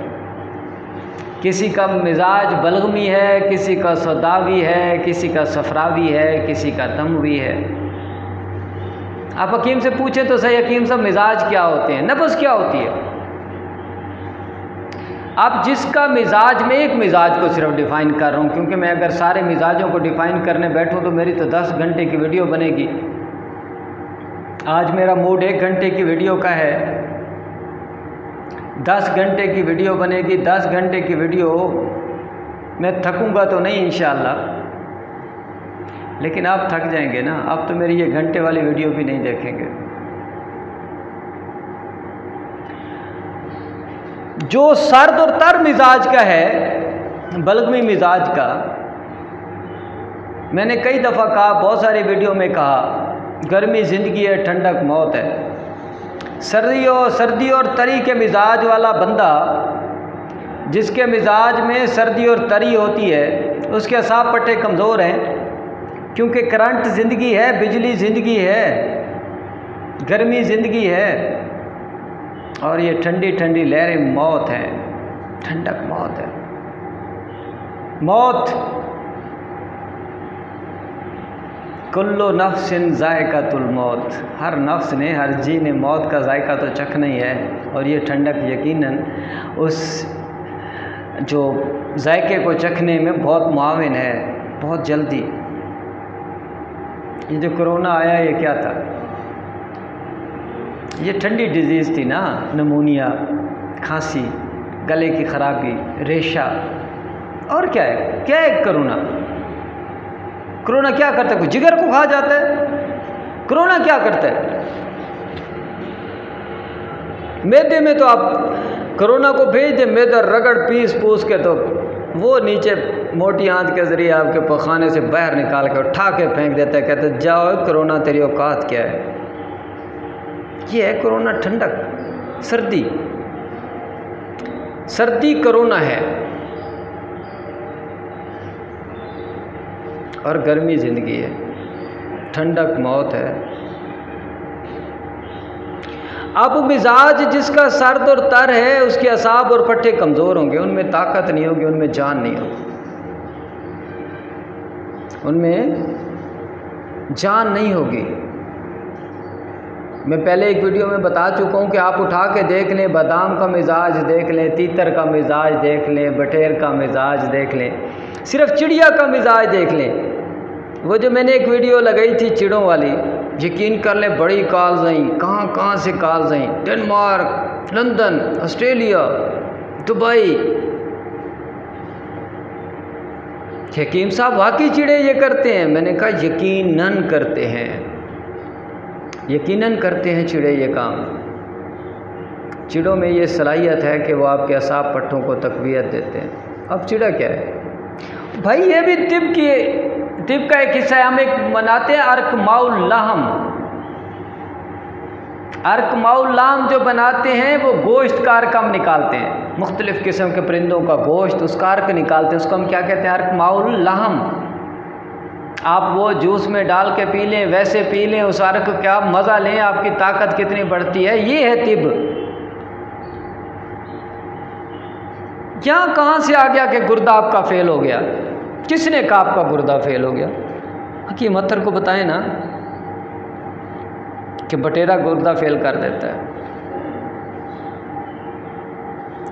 किसी का मिजाज बलगमी है, किसी का सौदावी है, किसी का सफरावी है, किसी का दमवी है। आप हकीम से पूछें तो सही, हकीम साहब मिजाज क्या होते हैं, नफ्स क्या होती है। आप जिसका मिजाज, में एक मिजाज को सिर्फ डिफ़ाइन कर रहा हूँ, क्योंकि मैं अगर सारे मिजाजों को डिफ़ाइन करने बैठूँ तो मेरी तो 10 घंटे की वीडियो बनेगी। आज मेरा मूड 1 घंटे की वीडियो का है, 10 घंटे की वीडियो बनेगी। 10 घंटे की वीडियो मैं थकूंगा तो नहीं इंशाअल्लाह, लेकिन आप थक जाएंगे ना। आप तो मेरी ये घंटे वाली वीडियो भी नहीं देखेंगे। जो सर्द और तर मिजाज का है, बलगमी मिजाज का, मैंने कई दफ़ा कहा, बहुत सारी वीडियो में कहा, गर्मी ज़िंदगी है, ठंडक मौत है। सर्दी और तरी के मिजाज वाला बंदा, जिसके मिजाज में सर्दी और तरी होती है, उसके असाब पट्टे कमज़ोर हैं, क्योंकि करंट ज़िंदगी है, बिजली ज़िंदगी है, गर्मी ज़िंदगी है, और ये ठंडी ठंडी लहरें मौत है, ठंडक मौत है। मौत, कुल्लो नफ्सिन ज़ायक़ातुल मौत, हर नफ्स ने, हर जी ने मौत का जायका तो चखना ही है। और ये ठंडक यकीनन उस जो जायके को चखने में बहुत मुआविन है, बहुत जल्दी। ये जो कोरोना आया ये क्या था? ये ठंडी डिजीज़ थी ना, नमूनिया, खांसी, गले की ख़राबी, रेशा, और क्या है? क्या है कोरोना? कोरोना क्या करता है? कोई जिगर को खा जाता है? कोरोना क्या करता है? मैदे में तो आप कोरोना को भेज दे, मैदा रगड़ पीस पूस के तो वो नीचे मोटी आंत के ज़रिए आपके पखाने से बाहर निकाल के उठा के फेंक देता है, कहते जाओ कोरोना तेरी औकात क्या है। ये है कोरोना, ठंडक, सर्दी। सर्दी कोरोना है और गर्मी ज़िंदगी है, ठंडक मौत है। अब मिजाज जिसका सर्द और तर है उसके असाब और पट्टे कमज़ोर होंगे, उनमें ताकत नहीं होगी, उनमें जान नहीं होगी, उनमें जान नहीं होगी। मैं पहले एक वीडियो में बता चुका हूँ कि आप उठा के देख लें, बादाम का मिजाज देख लें, तीतर का मिजाज देख लें, बटेर का मिजाज देख लें, सिर्फ चिड़िया का मिजाज देख लें। वो जो मैंने एक वीडियो लगाई थी चिड़ों वाली, यकीन कर लें बड़ी कॉल्स आई, कहाँ से कॉल्स आई, डेनमार्क, लंदन, ऑस्ट्रेलिया, दुबई। हकीम साहब वाकई चिड़े ये करते हैं? मैंने कहा यकीनन करते हैं, यकीनन करते हैं चिड़े ये काम। चिड़ों में ये सलाहियत है कि वो आपके असाब पट्टों को तक़वियत देते हैं। अब चिड़ा क्या है भाई? ये भी तिब का एक हिस्सा है। हम एक बनाते हैं अर्कमाउल लाहम। अर्कमाउल लाहम जो बनाते हैं वो गोश्त का अर्क हम निकालते हैं, मुख्तलिफ़ किस्म के परिंदों का गोश्त, उसका अर्क निकालते हैं, उसको हम क्या कहते हैं? अर्कमाउल लाहम। आप वो जूस में डाल के पी लें, वैसे पी लें, उस अर्क का मज़ा लें, आपकी ताकत कितनी बढ़ती है। ये है तिब। यहाँ कहाँ से आ गया कि गुर्दा आपका फेल हो गया? किसने कहा आपका गुर्दा फेल हो गया? हकीम अत्तर को बताएं ना कि बटेरा गुर्दा फेल कर देता है।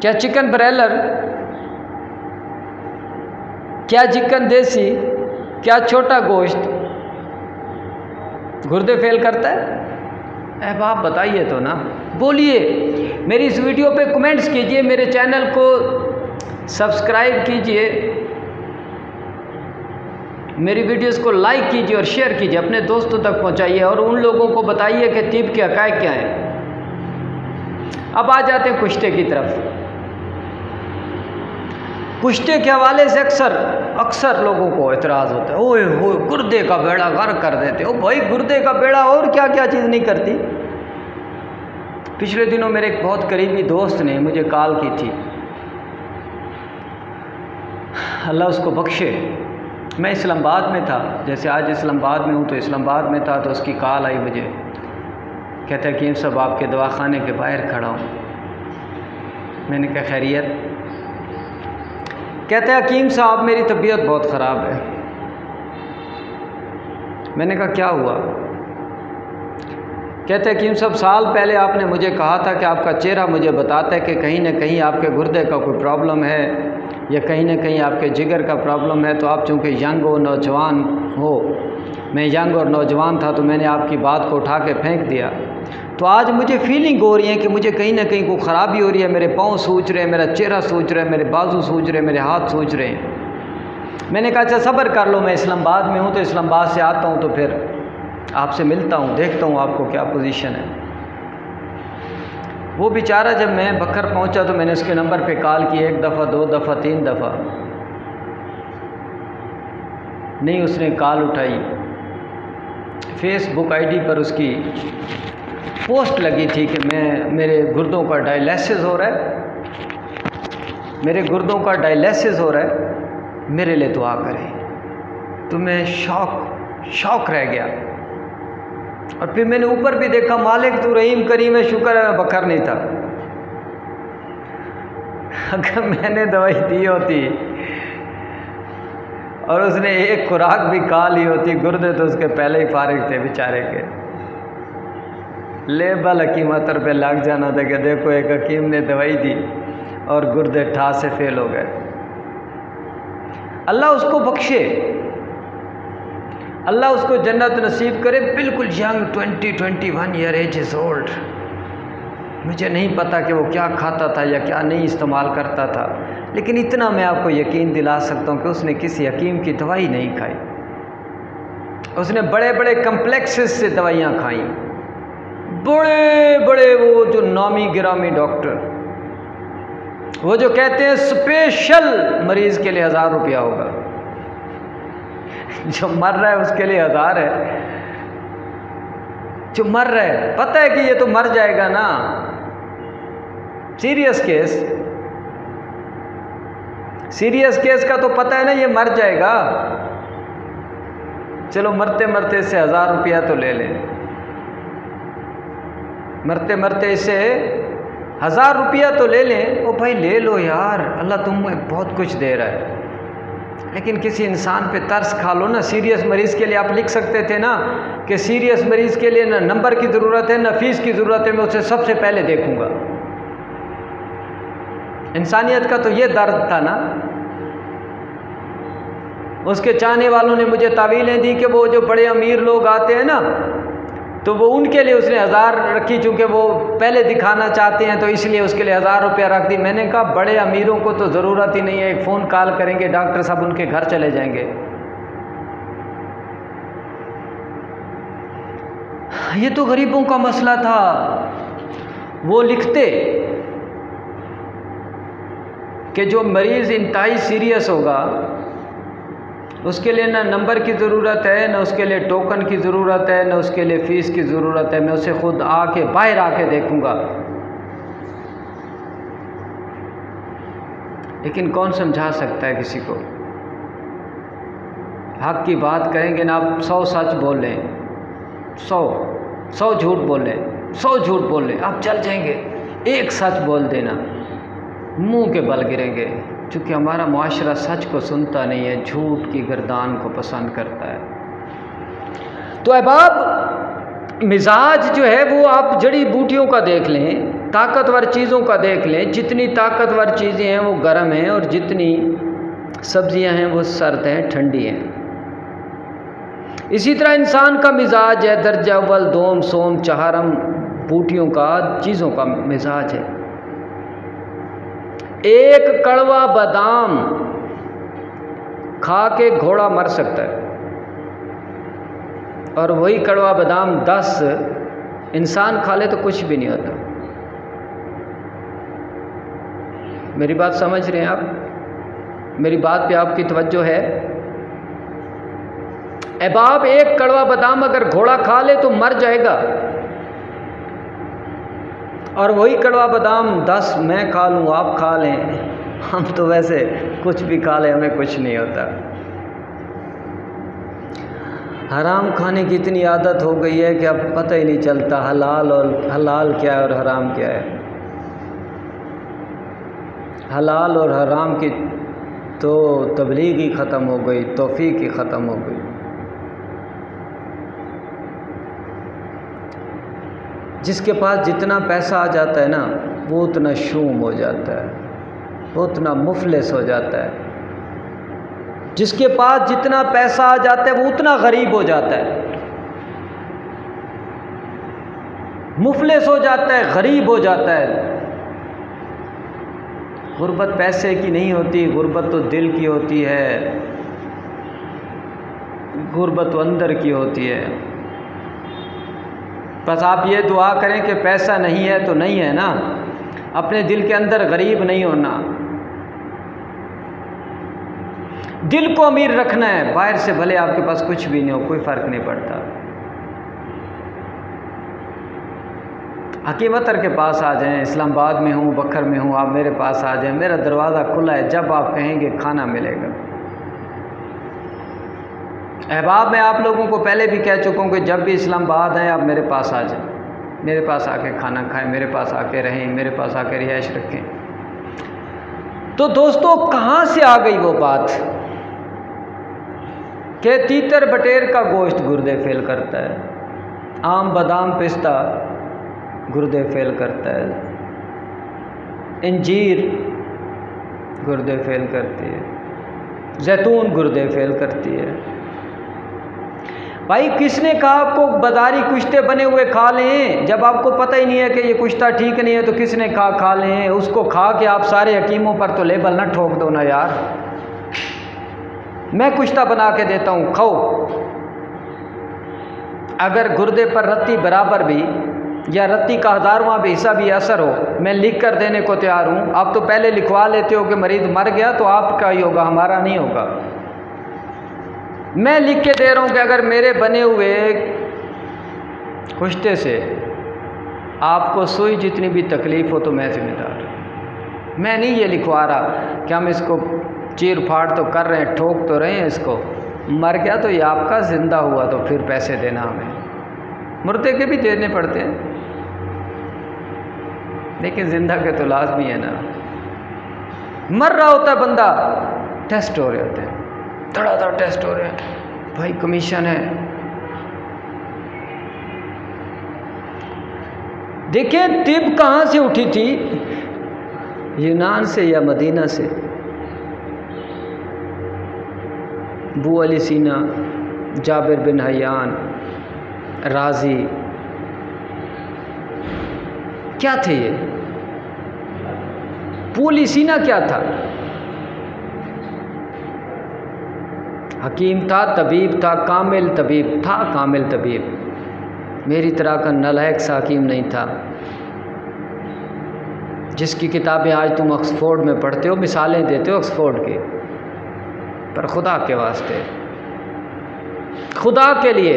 क्या चिकन ब्रॉयलर, क्या चिकन देसी, क्या छोटा गोश्त गुर्दे फेल करता है? अब आप बताइए तो ना, बोलिए। मेरी इस वीडियो पे कमेंट्स कीजिए, मेरे चैनल को सब्सक्राइब कीजिए, मेरी वीडियोस को लाइक कीजिए और शेयर कीजिए, अपने दोस्तों तक पहुंचाइए और उन लोगों को बताइए कि तिब के हक़ाइक़ क्या हैं। अब आ जाते हैं कुश्ते की तरफ। कुश्ते के हवाले से अक्सर लोगों को एतराज़ होता है, ओए हो गुर्दे का बेड़ा गर्क कर देते हो। भाई गुर्दे का बेड़ा और क्या क्या चीज़ नहीं करती। पिछले दिनों मेरे एक बहुत करीबी दोस्त ने मुझे कॉल की थी, अल्लाह उसको बख्शे। मैं इस्लामाबाद में था, जैसे आज इस्लामाबाद में हूँ तो इस्लामाबाद में था, तो उसकी कॉल आई मुझे, कहता है हकीम साहब आपके दवाखाने के बाहर खड़ा हूँ। मैंने कहा खैरियत? कहते हैं हकीम साहब मेरी तबीयत बहुत ख़राब है। मैंने कहा क्या हुआ? कहते हैं हकीम साहब साल पहले आपने मुझे कहा था कि आपका चेहरा मुझे बताता है कि कहीं ना कहीं आपके गुर्दे का कोई प्रॉब्लम है या कहीं ना कहीं आपके जिगर का प्रॉब्लम है। तो आप चूँकि यंग हो, नौजवान हो, मैं यंग और नौजवान था तो मैंने आपकी बात को उठा के फेंक दिया। तो आज मुझे फीलिंग हो रही है कि मुझे कहीं ना कहीं कोई ख़राबी हो रही है, मेरे पाँव सूज रहे हैं, मेरा चेहरा सूज रहा है, मेरे बाजू सूज रहे हैं, मेरे हाथ सूज रहे हैं। मैंने कहा अच्छा सब्र कर लो, मैं इस्लामाबाद में हूँ तो इस्लामाबाद से आता हूँ तो फिर आपसे मिलता हूँ, देखता हूँ आपको क्या पोजीशन है। वो बेचारा जब मैं बकर पहुँचा तो मैंने उसके नंबर पे कॉल की, 1 दफ़ा 2 दफ़ा 3 दफ़ा, नहीं उसने कॉल उठाई। फेसबुक आईडी पर उसकी पोस्ट लगी थी कि मेरे गुर्दों का डायलिसिस हो रहा है, मेरे गुर्दों का डायलिसिस हो रहा है, मेरे लिए दुआ करें। तो मैं शौक रह गया। और फिर मैंने ऊपर भी देखा, मालिक तू रहीम करीम है, शुक्र है मैं बकर नहीं था। अगर मैंने दवाई दी होती और उसने एक खुराक भी खा ली होती, गुर्दे तो उसके पहले ही फारिग थे बेचारे के। लेबल हकीमत पे लग जाना था कि देखो एक हकीम ने दवाई दी और गुर्दे ठा से फेल हो गए। अल्लाह उसको बख्शे, अल्लाह उसको जन्नत नसीब करे, बिल्कुल young 21 year age is old. मुझे नहीं पता कि वो क्या खाता था या क्या नहीं इस्तेमाल करता था, लेकिन इतना मैं आपको यकीन दिला सकता हूँ कि उसने किसी हकीम की दवाई नहीं खाई। उसने बड़े बड़े कम्प्लेक्सेस से दवाइयाँ खाई, बड़े बड़े वो जो नामी गिरामी डॉक्टर, वो जो कहते हैं स्पेशल मरीज़ के लिए 1000 रुपया होगा, जो मर रहा है उसके लिए 1000 है। जो मर रहा है पता है कि ये तो मर जाएगा ना, सीरियस केस का तो पता है ना ये मर जाएगा, चलो मरते मरते इससे 1000 रुपया तो ले लें, मरते मरते इससे 1000 रुपया तो ले लें। ओ भाई ले लो यार, अल्लाह तुम्हें बहुत कुछ दे रहा है, लेकिन किसी इंसान पे तरस खा लो ना। सीरियस मरीज़ के लिए आप लिख सकते थे ना कि सीरियस मरीज़ के लिए ना नंबर की ज़रूरत है ना फीस की ज़रूरत है, मैं उसे सबसे पहले देखूंगा। इंसानियत का तो ये दर्द था ना। उसके चाहने वालों ने मुझे तावीलें दी कि वो जो बड़े अमीर लोग आते हैं ना, तो वो उनके लिए उसने 1000 रखी, चूँकि वो पहले दिखाना चाहते हैं तो इसलिए उसके लिए 1000 रुपया रख दी। मैंने कहा बड़े अमीरों को तो ज़रूरत ही नहीं है, एक फ़ोन कॉल करेंगे डॉक्टर साहब उनके घर चले जाएंगे। ये तो गरीबों का मसला था। वो लिखते कि जो मरीज़ इंतहाई सीरियस होगा उसके लिए ना नंबर की ज़रूरत है, ना उसके लिए टोकन की ज़रूरत है, ना उसके लिए फ़ीस की ज़रूरत है, मैं उसे खुद आके बाहर आके देखूंगा। लेकिन कौन समझा सकता है किसी को? हक की बात करेंगे ना, आप 100 सच बोल लें, 100 झूठ बोल लें, 100 झूठ बोल लें, आप चल जाएंगे। एक सच बोल देना, मुंह के बल गिरेंगे, क्योंकि हमारा मुआशरा सच को सुनता नहीं है, झूठ की गर्दान को पसंद करता है। तो अहबाब मिजाज जो है वो आप जड़ी बूटियों का देख लें, ताकतवर चीज़ों का देख लें, जितनी ताकतवर चीज़ें हैं वो गर्म हैं और जितनी सब्जियां हैं वो सर्द हैं, ठंडी हैं। इसी तरह इंसान का मिजाज है, दर्जा अव्वल दोम सोम चहारम बूटियों का, चीज़ों का मिजाज है। एक कड़वा बादाम खा के घोड़ा मर सकता है, और वही कड़वा बादाम 10 इंसान खा ले तो कुछ भी नहीं होता। मेरी बात समझ रहे हैं आप? मेरी बात पे आपकी तवज्जो है? अहबाब एक कड़वा बादाम अगर घोड़ा खा ले तो मर जाएगा, और वही कड़वा बादाम 10 मैं खा लूँ, आप खा लें, हम तो वैसे कुछ भी खा लें हमें कुछ नहीं होता। हराम खाने की इतनी आदत हो गई है कि अब पता ही नहीं चलता हलाल क्या है और हराम क्या है। हलाल और हराम की तो तबलीग ही ख़त्म हो गई, तौफीक ही ख़त्म हो गई। जिसके पास जितना पैसा आ जाता है ना वो उतना शूम हो जाता है, वो उतना मुफलिस हो जाता है। जिसके पास जितना पैसा आ जाता है वो उतना गरीब हो जाता है, मुफलिस हो जाता है, गरीब हो जाता है। गुर्बत पैसे की नहीं होती, गुर्बत तो दिल की होती है, गुर्बत तो अंदर की होती है। बस आप ये दुआ करें कि पैसा नहीं है तो नहीं है ना, अपने दिल के अंदर गरीब नहीं होना, दिल को अमीर रखना है। बाहर से भले आपके पास कुछ भी नहीं हो, कोई फ़र्क नहीं पड़ता। हकीम अतर के पास आ जाएं, इस्लामाबाद में हूँ, बखर में हूँ, आप मेरे पास आ जाएं, मेरा दरवाज़ा खुला है, जब आप कहेंगे खाना मिलेगा। अहबाब मैं आप लोगों को पहले भी कह चुका हूँ कि जब भी इस्लामाबाद आए आप मेरे पास आ जाएं, मेरे पास आके खाना खाएं, मेरे पास आके रहें, मेरे पास आके रिहाइश रखें। तो दोस्तों कहाँ से आ गई वो बात कि तीतर बटेर का गोश्त गुर्दे फेल करता है, आम बादाम पिस्ता गुर्दे फेल करता है, इंजीर गुर्दे फेल करती है, जैतून गुर्दे फेल करती है। भाई किसने कहा आपको बाजारी कुश्ते बने हुए खा लें? जब आपको पता ही नहीं है कि ये कुश्ता ठीक नहीं है तो किसने कहा खा लें? उसको खा के आप सारे हकीमों पर तो लेबल ना ठोक दो ना यार। मैं कुश्ता बना के देता हूँ, खाओ। अगर गुर्दे पर रत्ती बराबर भी या रत्ती का 1000वां भी हिस्सा भी असर हो, मैं लिख कर देने को तैयार हूँ। आप तो पहले लिखवा लेते हो कि मरीज़ मर गया तो आपका ही होगा, हमारा नहीं होगा। मैं लिख के दे रहा हूँ कि अगर मेरे बने हुए कुश्ते से आपको सुई जितनी भी तकलीफ़ हो तो मैं जिम्मेदार। मैं नहीं ये लिखवा रहा कि हम इसको चीर फाड़ तो कर रहे हैं, ठोक तो रहे हैं इसको, मर गया तो ये आपका, ज़िंदा हुआ तो फिर पैसे देना हमें। मुर्दे के भी देने पड़ते हैं लेकिन ज़िंदा के तो लाजमी है ना। मर रहा होता है बंदा, टेस्ट हो रहे होते हैं, धड़ाधड़ टेस्ट हो रहे हैं, भाई कमीशन है। देखिए तिब कहाँ से उठी थी, यूनान से या मदीना से। अबू अली सीना, जाबिर बिन हयान, राजी, क्या थे ये? अबू अली सीना क्या था? हकीम था, तबीब था, कामिल तबीब था, कामिल तबीब। मेरी तरह का नालायक सा हकीम नहीं था जिसकी किताबें आज तुम ऑक्सफोर्ड में पढ़ते हो, मिसालें देते हो ऑक्सफोर्ड की। पर खुदा के वास्ते, खुदा के लिए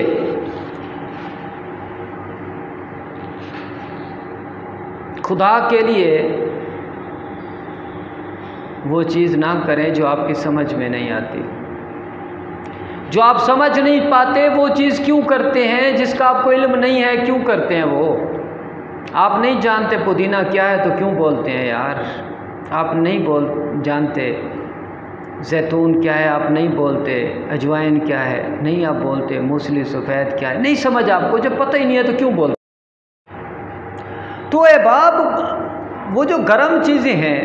खुदा के लिए वो चीज़ ना करें जो आपकी समझ में नहीं आती। जो आप समझ नहीं पाते वो चीज़ क्यों करते हैं? जिसका आपको इल्म नहीं है क्यों करते हैं वो? आप नहीं जानते पुदीना क्या है तो क्यों बोलते हैं यार? आप नहीं जानते जैतून क्या है, आप नहीं बोलते अजवाइन क्या है, नहीं आप बोलते मूसली सफ़ेद क्या है, नहीं समझ आपको। जब पता ही नहीं है तो क्यों बोलते? तो अहबाब वो जो गर्म चीज़ें हैं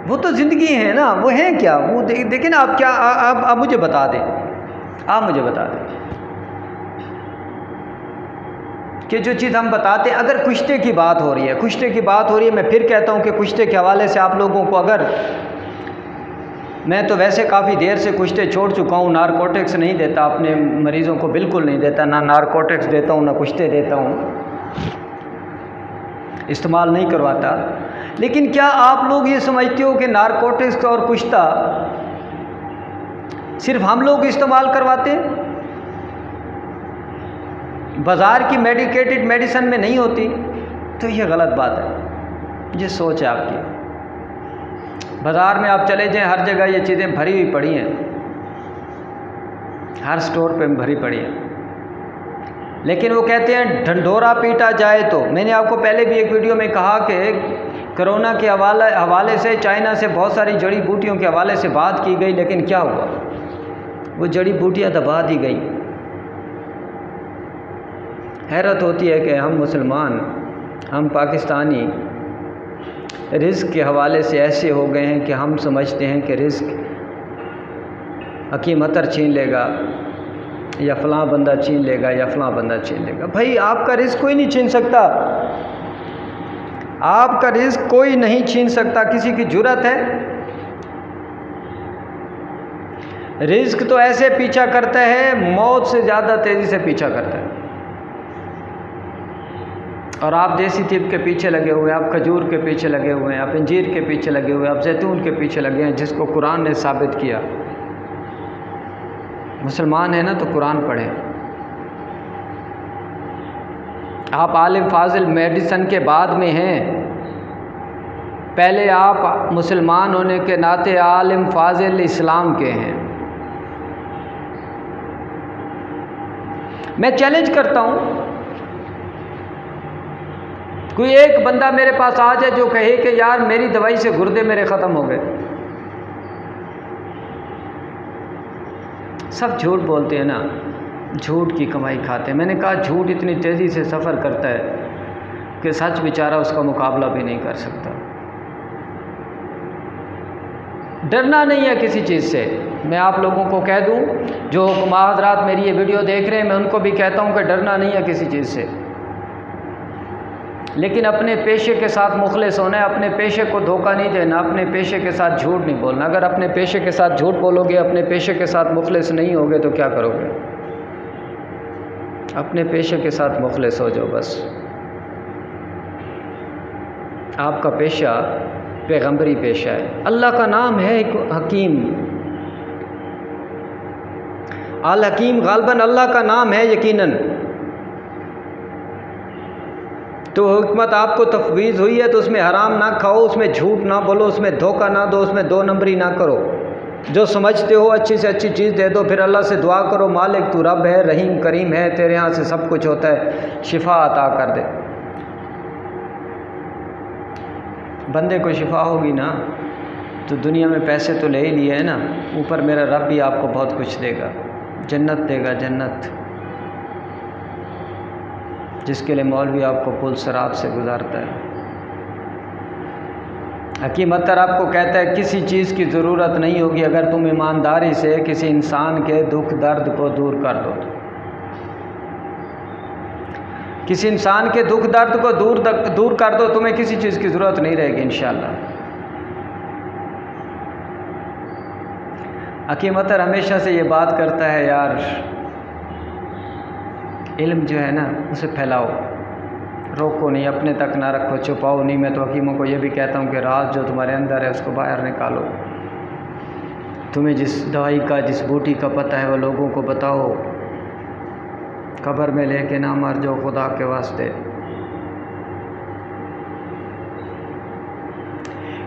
वो तो ज़िंदगी है ना, वो हैं क्या? वो देखें ना आप, क्या आप मुझे बता दें, आप मुझे बता दें कि जो चीज़ हम बताते हैं, अगर कुश्ते की बात हो रही है, कुश्ते की बात हो रही है, मैं फिर कहता हूँ कि कुश्ते के हवाले से आप लोगों को, अगर मैं तो वैसे काफ़ी देर से कुश्ते छोड़ चुका हूँ, नारकोटिक्स नहीं देता अपने मरीज़ों को, बिल्कुल नहीं देता, ना नारकोटिक्स देता हूँ ना कुश्ते देता हूँ, इस्तेमाल नहीं करवाता। लेकिन क्या आप लोग ये समझते हो कि नारकोटिक्स और कुश्ता सिर्फ हम लोग इस्तेमाल करवाते हैं? बाज़ार की मेडिकेटेड मेडिसिन में नहीं होती? तो ये गलत बात है, ये सोच है आपकी। बाज़ार में आप चले जाएं, हर जगह ये चीज़ें भरी हुई पड़ी हैं, हर स्टोर पे भरी पड़ी हैं। लेकिन वो कहते हैं ढंढोरा पीटा जाए तो। मैंने आपको पहले भी एक वीडियो में कहा कि कोरोना के हवाले से चाइना से बहुत सारी जड़ी बूटियों के हवाले से बात की गई, लेकिन क्या हुआ? वो जड़ी बूटियाँ दबा दी गई। हैरत होती है कि हम मुसलमान, हम पाकिस्तानी रिज़्क़ के हवाले से ऐसे हो गए हैं कि हम समझते हैं कि रिज़्क़ हकीम अतर छीन लेगा या फ़लाँ बंदा छीन लेगा या फ़लाँ बंदा छीन लेगा। भाई आपका रिज़्क़ कोई नहीं छीन सकता, आपका रिज़्क़ कोई नहीं छीन सकता। किसी की जुर्रत है? रिज़्क़ तो ऐसे पीछा करता है, मौत से ज़्यादा तेज़ी से पीछा करता है। और आप देसी तिब के पीछे लगे हुए हैं, आप खजूर के पीछे लगे हुए हैं, आप अंजीर के पीछे लगे हुए हैं, आप जैतून के पीछे लगे हैं, जिसको कुरान ने साबित किया। मुसलमान है ना तो कुरान पढ़ें। आप आलिम फाजिल मेडिसन के बाद में हैं, पहले आप मुसलमान होने के नाते आलिम फाजिल इस्लाम के हैं। मैं चैलेंज करता हूँ, कोई एक बंदा मेरे पास आ जाए जो कहे कि यार मेरी दवाई से गुर्दे मेरे ख़त्म हो गए। सब झूठ बोलते हैं ना, झूठ की कमाई खाते हैं। मैंने कहा झूठ इतनी तेज़ी से सफ़र करता है कि सच बेचारा उसका मुकाबला भी नहीं कर सकता। डरना नहीं है किसी चीज़ से। मैं आप लोगों को कह दूं, जो हुक्मा हज़रात मेरी ये वीडियो देख रहे हैं, मैं उनको भी कहता हूं कि डरना नहीं है किसी चीज़ से, लेकिन अपने पेशे के साथ मुखलिस होना है। अपने पेशे को धोखा नहीं देना, अपने पेशे के साथ झूठ नहीं बोलना। अगर अपने पेशे के साथ झूठ बोलोगे, अपने पेशे के साथ मुखलिस नहीं होगे तो क्या करोगे? अपने पेशे के साथ मुखलिस हो जाओ बस। आपका पेशा पैगंबरी पेशा है। अल्लाह का नाम है एक हकीम, अल हकीम गालबन अल्लाह का नाम है यकीनन। तो हुकमत आपको तफवीज़ हुई है तो उसमें हराम ना खाओ, उसमें झूठ ना बोलो, उसमें धोखा ना दो, उसमें दो नंबरी ना करो। जो समझते हो अच्छी से अच्छी चीज़ दे दो, फिर अल्लाह से दुआ करो, मालिक तू रब है, रहीम करीम है, तेरे यहाँ से सब कुछ होता है, शिफा अता कर दे। बंदे को शिफा होगी ना तो दुनिया में पैसे तो ले ही लिए है ना, ऊपर मेरा रब भी आपको बहुत कुछ देगा, जन्नत देगा, जन्नत जिसके लिए मौलवी आपको पुल सरात से गुजारता है। हकीम अत्तर आपको कहता है किसी चीज़ की ज़रूरत नहीं होगी अगर तुम ईमानदारी से किसी इंसान के दुख दर्द को दूर कर दो। किसी इंसान के दुख दर्द को दूर कर दो, तुम्हें किसी चीज़ की ज़रूरत नहीं रहेगी इंशाअल्लाह। हकीम अत्तर हमेशा से ये बात करता है, यार इल्म जो है ना उसे फैलाओ, रोको नहीं, अपने तक ना रखो, छुपाओ नहीं। मैं तो हकीमों को ये भी कहता हूँ कि राज जो तुम्हारे अंदर है उसको बाहर निकालो। तुम्हें जिस दवाई का, जिस बूटी का पता है वो लोगों को बताओ। कब्र में लेके ना मर जाओ खुदा के वास्ते,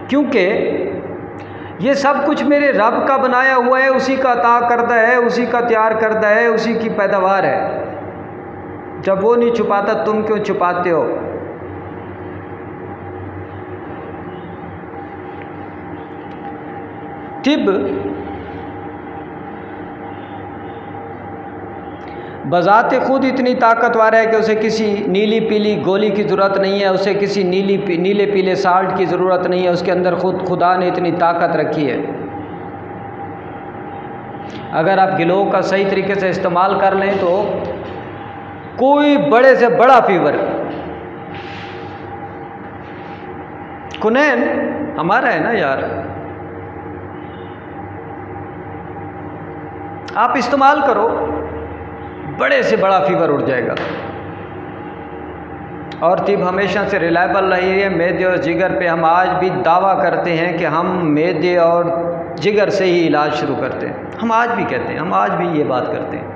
क्योंकि ये सब कुछ मेरे रब का बनाया हुआ है, उसी का अता करता है, उसी का तैयार करता है, उसी की पैदावार है। जब वो नहीं छुपाता तुम क्यों छुपाते हो? तिब बज़ाते खुद इतनी ताकतवर है कि उसे किसी नीली पीली गोली की ज़रूरत नहीं है, उसे किसी नीले पीले साल्ट की ज़रूरत नहीं है। उसके अंदर खुदा ने इतनी ताकत रखी है। अगर आप गिलों का सही तरीके से इस्तेमाल कर लें तो कोई बड़े से बड़ा फीवर, कुनैन हमारा है ना यार, आप इस्तेमाल करो, बड़े से बड़ा फीवर उड़ जाएगा। और तिब हमेशा से रिलायबल रही है मैदे और जिगर पे। हम आज भी दावा करते हैं कि हम मैदे और जिगर से ही इलाज शुरू करते हैं। हम आज भी कहते हैं, हम आज भी ये बात करते हैं।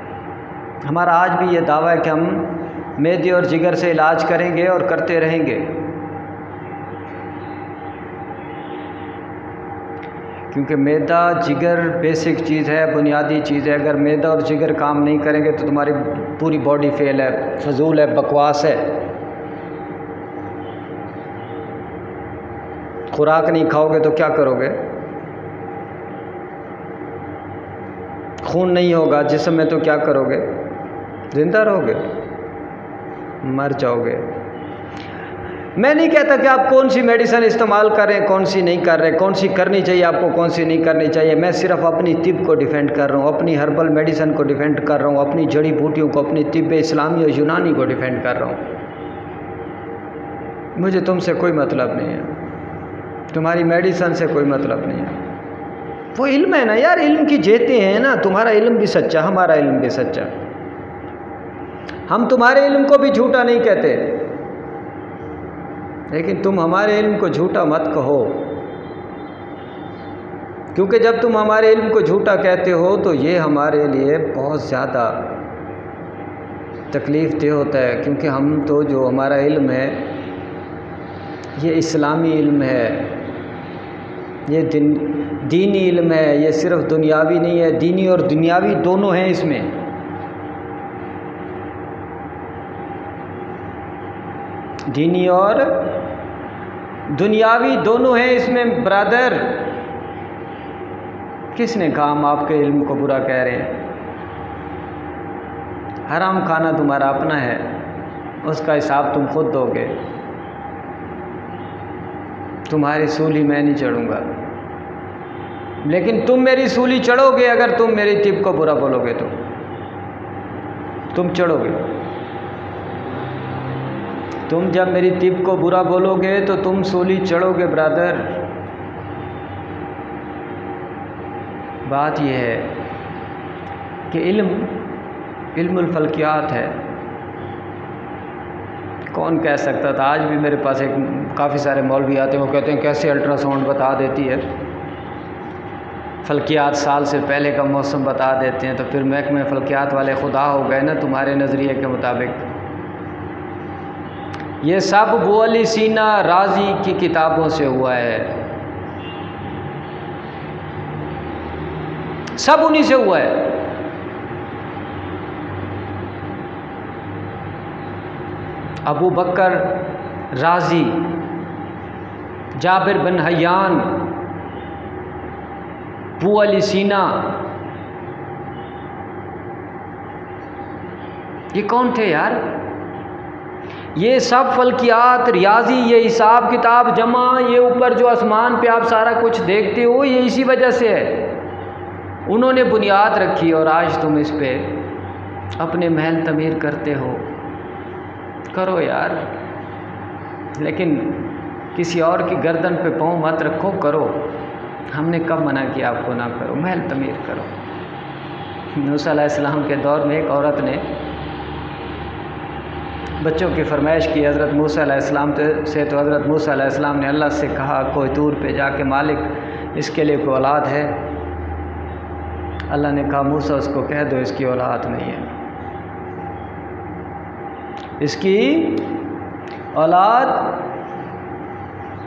हमारा आज भी ये दावा है कि हम मैदे और जिगर से इलाज करेंगे और करते रहेंगे, क्योंकि मैदा जिगर बेसिक चीज़ है, बुनियादी चीज़ है। अगर मैदा और जिगर काम नहीं करेंगे तो तुम्हारी पूरी बॉडी फेल है, फजूल है, बकवास है। खुराक नहीं खाओगे तो क्या करोगे? खून नहीं होगा जिस्म में तो क्या करोगे? जिंदा रहोगे, मर जाओगे। मैं नहीं कहता कि आप कौन सी मेडिसिन इस्तेमाल करें, कौन सी नहीं कर रहे, कौन सी करनी चाहिए आपको, कौन सी नहीं करनी चाहिए। मैं सिर्फ अपनी तिब को डिफेंड कर रहा हूँ, अपनी हर्बल मेडिसिन को डिफेंड कर रहा हूँ, अपनी जड़ी बूटियों को, अपनी तिब इस्लामी और यूनानी को डिफेंड कर रहा हूँ। मुझे तुमसे कोई मतलब नहीं है, तुम्हारी मेडिसिन से कोई मतलब नहीं है। वो इल्म है ना यार, इल्म की जेते हैं ना। तुम्हारा इल्म भी सच्चा, हमारा इल्म भी सच्चा। हम तुम्हारे इल्म को भी झूठा नहीं कहते, लेकिन तुम हमारे इल्म को झूठा मत कहो, क्योंकि जब तुम हमारे इल्म को झूठा कहते हो तो ये हमारे लिए बहुत ज़्यादा तकलीफ़ दे होता है। क्योंकि हम तो जो हमारा इल्म है ये इस्लामी इल्म है, ये दीनी इल्म है, ये सिर्फ दुनियावी नहीं है। दीनी और दुनियावी दोनों हैं इसमें। दीनी और दुनियावी दोनों हैं इसमें ब्रदर। किसने कहा हम आपके इल्म को बुरा कह रहे हैं? हराम खाना तुम्हारा अपना है, उसका हिसाब तुम खुद दोगे। तुम्हारी सूली मैं नहीं चढ़ूँगा, लेकिन तुम मेरी सूली चढ़ोगे अगर तुम मेरी तिब को बुरा बोलोगे तो तुम चढ़ोगे। तुम जब मेरी तिब को बुरा बोलोगे तो तुम सूली चढ़ोगे ब्रदर। बात यह है कि इल्मुल फल्कियात है। कौन कह सकता था, आज भी मेरे पास काफ़ी सारे मौलवी आते हैं, वो कहते हैं कैसे अल्ट्रासाउंड बता देती है, फल्कियात साल से पहले का मौसम बता देते हैं। तो फिर महकमे फल्कियात वाले खुदा हो गए ना तुम्हारे नज़रिए के मुताबिक। ये सब अबू अली सीना राजी की किताबों से हुआ है, सब उन्हीं से हुआ है। अबू बकर राजी, जाबिर बिन हयान, अबू अली सीना, ये कौन थे यार? ये सब फल्कियात, रियाजी, ये हिसाब किताब जमा, ये ऊपर जो आसमान पे आप सारा कुछ देखते हो, ये इसी वजह से है। उन्होंने बुनियाद रखी और आज तुम इस पे अपने महल तमीर करते हो। करो यार, लेकिन किसी और की गर्दन पे पाँव मत रखो, करो। हमने कब मना किया आपको ना करो, महल तमीर करो। मूसा अलैहिस्सलाम के दौर में एक औरत ने बच्चों की फरमाइश की हज़रत मूसा अलैहिस्सलाम से, तो हज़रत मूसा अलैहिस्सलाम ने अल्लाह से कहा कोई तूर पे जाके मालिक इसके लिए कोई औलाद है? अल्लाह ने कहा मूसा उसको कह दो इसकी औलाद नहीं है, इसकी औलाद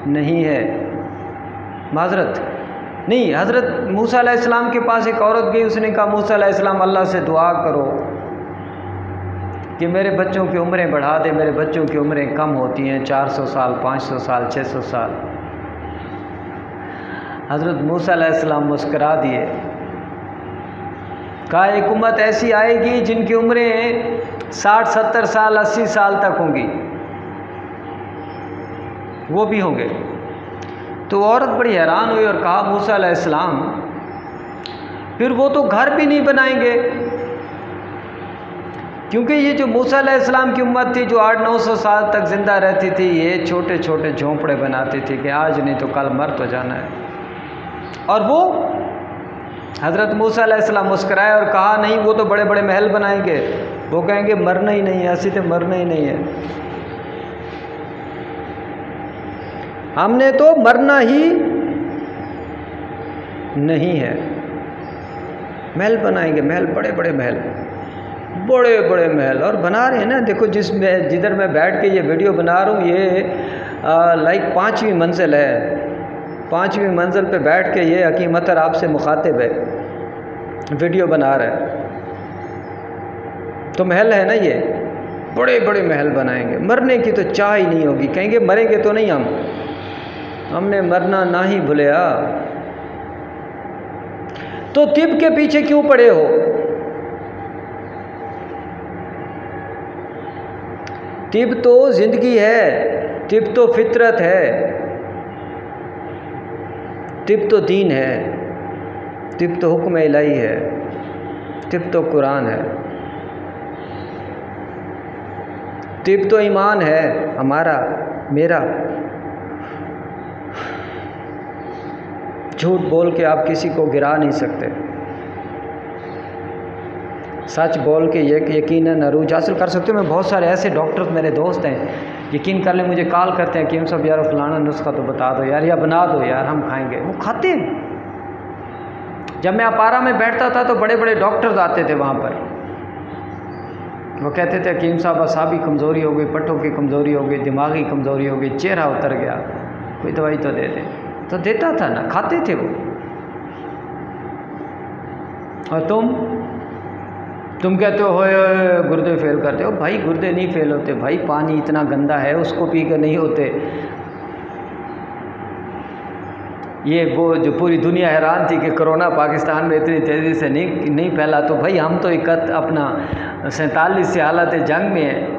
नहीं है। माजरत नहीं, हज़रत मूसा अलैहिस्सलाम के पास एक औरत गई, उसने कहा मूसा अलैहिस्सलाम अल्लाह से दुआ करो कि मेरे बच्चों की उम्रें बढ़ा दे, मेरे बच्चों की उम्रें कम होती हैं, 400 साल, 500 साल, 600 साल। हज़रत मूसा अलैहिस्सलाम मुस्करा दिए, कहा एक उम्मत ऐसी आएगी जिनकी उम्रें 60, 70 साल, 80 साल तक होंगी, वो भी होंगे। तो औरत बड़ी हैरान हुई और कहा मूसा अलैहिस्सलाम फिर वो तो घर भी नहीं बनाएंगे, क्योंकि ये जो मूसा अलैहिस्सलाम की उम्मत थी जो 800-900 साल तक ज़िंदा रहती थी, ये छोटे छोटे झोंपड़े बनाती थी कि आज नहीं तो कल मर तो जाना है। और वो हज़रत मूसा अलैहिस्सलाम मुस्कराए और कहा नहीं, वो तो बड़े बड़े महल बनाएंगे, वो कहेंगे मरना ही नहीं है, ऐसी तो मरना ही नहीं है, हमने तो मरना ही नहीं है। महल बनाएंगे, महल, बड़े बड़े महल, बड़े बड़े महल, और बना रहे हैं ना। देखो जिधर मैं बैठ के ये वीडियो बना रहा हूँ, ये लाइक 5वीं मंजिल है, 5वीं मंजिल पे बैठ के ये हकीम अतर आपसे मुखातिब है, वीडियो बना रहा है। तो महल है ना, ये बड़े बड़े महल बनाएंगे, मरने की तो चाह ही नहीं होगी, कहेंगे मरेंगे तो नहीं हम, हमने मरना ना ही भूलिया। तो तिब के पीछे क्यों पड़े हो? तिब तो ज़िंदगी है, तिब तो फितरत है, तिब तो दीन है, तिब तो हुक्म इलाही है, तिब तो कुरान है, तिब तो ईमान है हमारा, मेरा। झूठ बोल के आप किसी को गिरा नहीं सकते, सच बोल के यकीनन अरूज हासिल कर सकते हो। मैं बहुत सारे ऐसे डॉक्टर्स मेरे दोस्त हैं, यकीन कर लें, मुझे कॉल करते हैं कि हम सब यार फलाना नुस्खा तो बता दो यार, या बना दो यार, हम खाएंगे, वो खाते हैं। जब मैं अपारा में बैठता था तो बड़े बड़े डॉक्टर्स आते थे वहाँ पर, वो कहते थे हकीम साहब असाबी कमज़ोरी हो गई, पट्टों की कमज़ोरी हो गई, दिमागी कमज़ोरी हो गई, चेहरा उतर गया, कोई दवाई तो दे दे। तो देता था ना, खाते थे वो। और तुम कहते हो गुर्दे फेल करते हो। भाई गुर्दे नहीं फेल होते भाई, पानी इतना गंदा है उसको पी कर नहीं होते। ये वो जो पूरी दुनिया हैरान थी कि कोरोना पाकिस्तान में इतनी तेज़ी से नहीं फैला, तो भाई हम तो अपना 47 से हालत जंग में है।